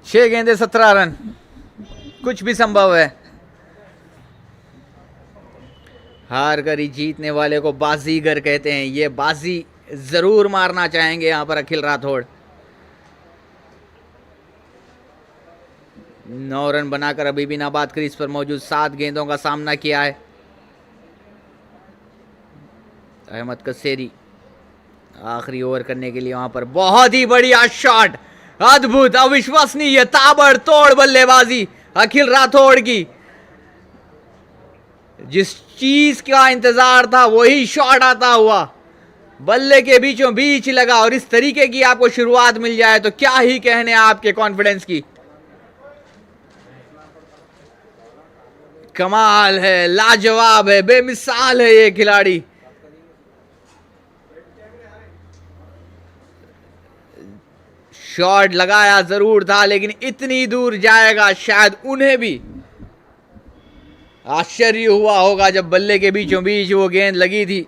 छह गेंदे 17 run, कुछ भी संभव है। हार कर ही जीतने वाले को बाजीगर कहते हैं। ये बाजी जरूर मारना चाहेंगे यहाँ पर अखिल राठौड़। 9 रन बनाकर अभी भी नाबाद क्रीज पर मौजूद, 7 गेंदों का सामना किया है अहमद कसेरी। आखिरी ओवर करने के लिए वहां पर बहुत ही बढ़िया शॉट, अद्भुत, अविश्वसनीय, ताबड़तोड़ बल्लेबाजी अखिल राठौड़ की। जिस चीज का इंतजार था वही शॉट आता हुआ, बल्ले के बीचों बीच लगा, और इस तरीके की आपको शुरुआत मिल जाए तो क्या ही कहने आपके कॉन्फिडेंस की। कमाल है, लाजवाब है, बेमिसाल है ये खिलाड़ी। शॉट लगाया जरूर था, लेकिन इतनी दूर जाएगा शायद उन्हें भी आश्चर्य हुआ होगा जब बल्ले के बीचों बीच वो गेंद लगी थी।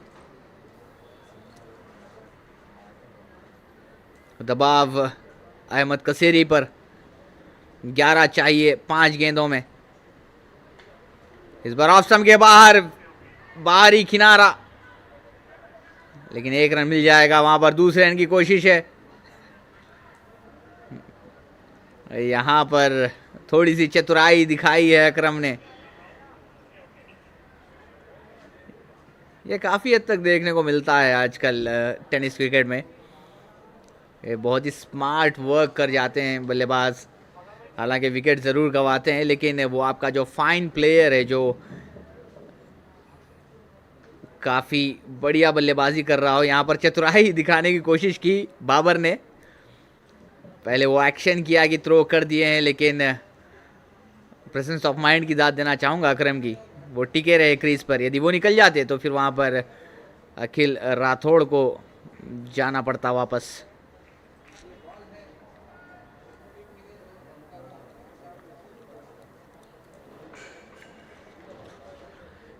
दबाव अहमद कसेरी पर, 11 चाहिए 5 गेंदों में। इस बार ऑफ स्टंप के बाहर, बाहरी किनारा, लेकिन 1 रन मिल जाएगा। वहां पर दूसरे रन की कोशिश है, यहां पर थोड़ी सी चतुराई दिखाई है अकरम ने। यह काफ़ी हद तक देखने को मिलता है आजकल टेनिस क्रिकेट में। ये बहुत ही स्मार्ट वर्क कर जाते हैं बल्लेबाज, हालांकि विकेट ज़रूर गंवाते हैं, लेकिन वो आपका जो फाइन प्लेयर है, जो काफ़ी बढ़िया बल्लेबाजी कर रहा हो, यहाँ पर चतुराई दिखाने की कोशिश की बाबर ने। पहले वो एक्शन किया कि थ्रो कर दिए हैं, लेकिन प्रेजेंस ऑफ माइंड की दाद देना चाहूँगा अकरम की। वो टिके रहे क्रीज पर, यदि वो निकल जाते तो फिर वहाँ पर अखिल राठौड़ को जाना पड़ता वापस।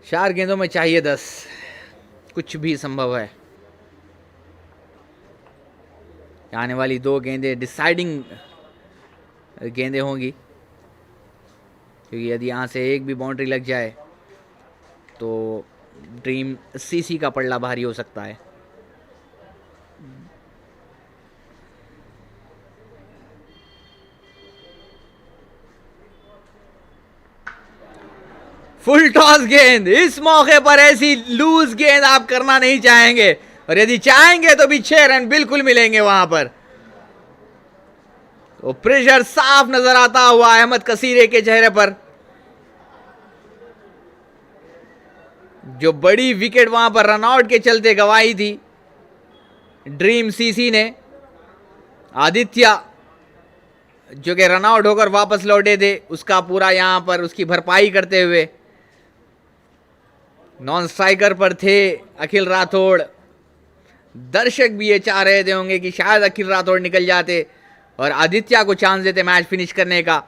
चार गेंदों में चाहिए 10, कुछ भी संभव है। आने वाली 2 गेंदें डिसाइडिंग गेंदें होंगी, क्योंकि यदि यहाँ से एक भी बाउंड्री लग जाए तो ड्रीम सीसी का पल्ला भारी हो सकता है। फुल टॉस गेंद, इस मौके पर ऐसी लूज गेंद आप करना नहीं चाहेंगे, और यदि चाहेंगे तो भी 6 रन बिल्कुल मिलेंगे वहां पर। तो प्रेशर साफ नजर आता हुआ अहमद कसीरे के चेहरे पर। जो बड़ी विकेट वहां पर रनआउट के चलते गंवाई थी ड्रीम सीसी ने, आदित्य जो कि रनआउट होकर वापस लौटे थे, उसका पूरा यहां पर उसकी भरपाई करते हुए नॉन स्ट्राइकर पर थे अखिल राठौड़। दर्शक भी ये चाह रहे थे होंगे कि शायद अखिल राठौड़ निकल जाते और आदित्य को चांस देते मैच फिनिश करने का,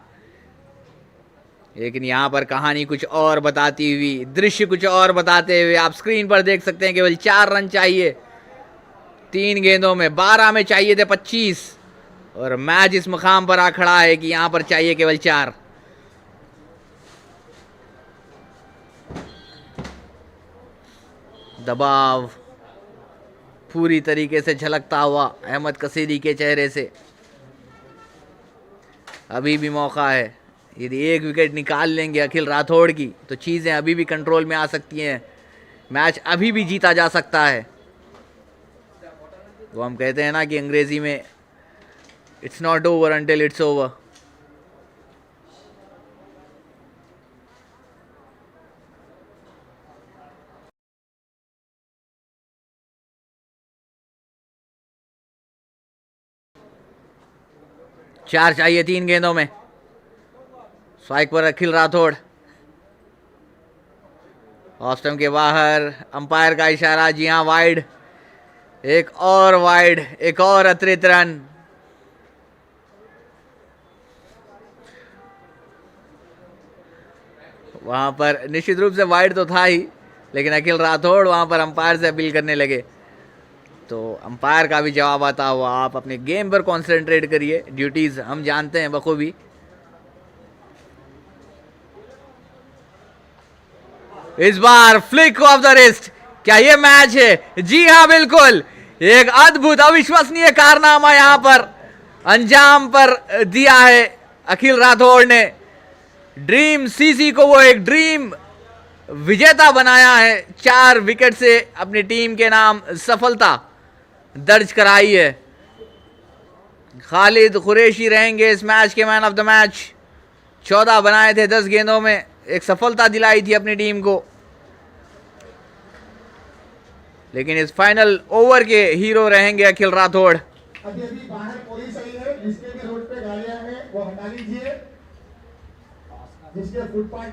लेकिन यहां पर कहानी कुछ और बताती हुई, दृश्य कुछ और बताते हुए आप स्क्रीन पर देख सकते हैं। केवल 4 रन चाहिए 3 गेंदों में, 12 में चाहिए थे 25, और मैच इस मुकाम पर आ खड़ा है कि यहां पर चाहिए केवल 4। दबाव पूरी तरीके से झलकता हुआ अहमद कसीरी के चेहरे से। अभी भी मौका है, यदि एक विकेट निकाल लेंगे अखिल राठौड़ की तो चीज़ें अभी भी कंट्रोल में आ सकती हैं, मैच अभी भी जीता जा सकता है। वो हम कहते हैं ना कि अंग्रेजी में it's not over until it's over. चार चाहिए 3 गेंदों में। स्ट्राइक पर अखिल राठौड़, ऑफ स्टंप के बाहर, अंपायर का इशारा, जी हां वाइड, एक और वाइड, एक और अतिरिक्त रन। वहां पर निश्चित रूप से वाइड तो था ही, लेकिन अखिल राठौड़ वहां पर अंपायर से अपील करने लगे, तो अंपायर का भी जवाब आता हुआ। आप अपने गेम पर कंसंट्रेट करिए, ड्यूटीज हम जानते हैं बखूबी। इस बार फ्लिक ऑफ द रिस्ट, क्या ये मैच है? जी हां बिल्कुल, एक अद्भुत अविश्वसनीय कारनामा यहां पर अंजाम पर दिया है अखिल राठौड़ ने। ड्रीम सीसी को वो एक ड्रीम विजेता बनाया है, 4 विकेट से अपनी टीम के नाम सफलता दर्ज कराई है। खालिद कुरैशी रहेंगे इस मैच के मैन ऑफ द मैच। 14 बनाए थे 10 गेंदों में, एक सफलता दिलाई थी अपनी टीम को, लेकिन इस फाइनल ओवर के हीरो रहेंगे अखिल राठौड़। अभी बाहर पुलिस आई है, जिसके भी रोड पे गाड़ियां हैं वो हटा लीजिए, जिसके फुटपाथ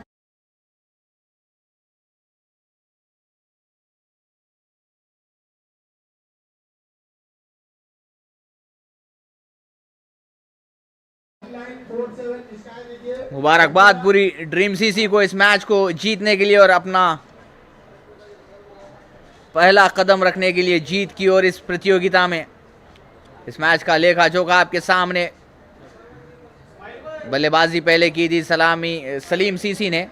मुबारकबाद पूरी ड्रीम सीसी को इस मैच को जीतने के लिए और अपना पहला कदम रखने के लिए जीत की और इस प्रतियोगिता में। इस मैच का लेखा जोखा आपके सामने। बल्लेबाजी पहले की थी सलीम सीसी ने,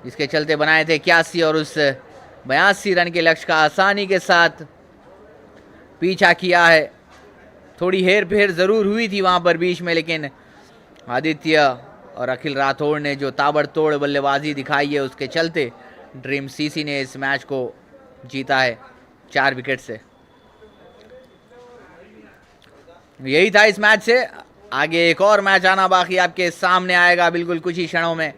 जिसके चलते बनाए थे 81 और उस 82 रन के लक्ष्य का आसानी के साथ पीछा किया है। थोड़ी हेर फेर ज़रूर हुई थी वहाँ पर बीच में, लेकिन आदित्य और अखिल राठौड़ ने जो ताबड़तोड़ बल्लेबाजी दिखाई है उसके चलते ड्रीम सीसी ने इस मैच को जीता है 4 विकेट से। यही था इस मैच से। आगे एक और मैच आना बाकी आपके सामने आएगा बिल्कुल कुछ ही क्षणों में,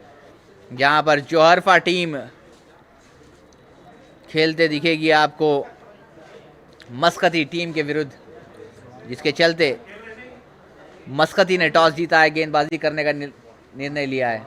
जहां पर जोहरफा टीम खेलते दिखेगी आपको मस्कती टीम के विरुद्ध, जिसके चलते मस्कती ने टॉस जीता है, गेंदबाजी करने का निर्णय लिया है।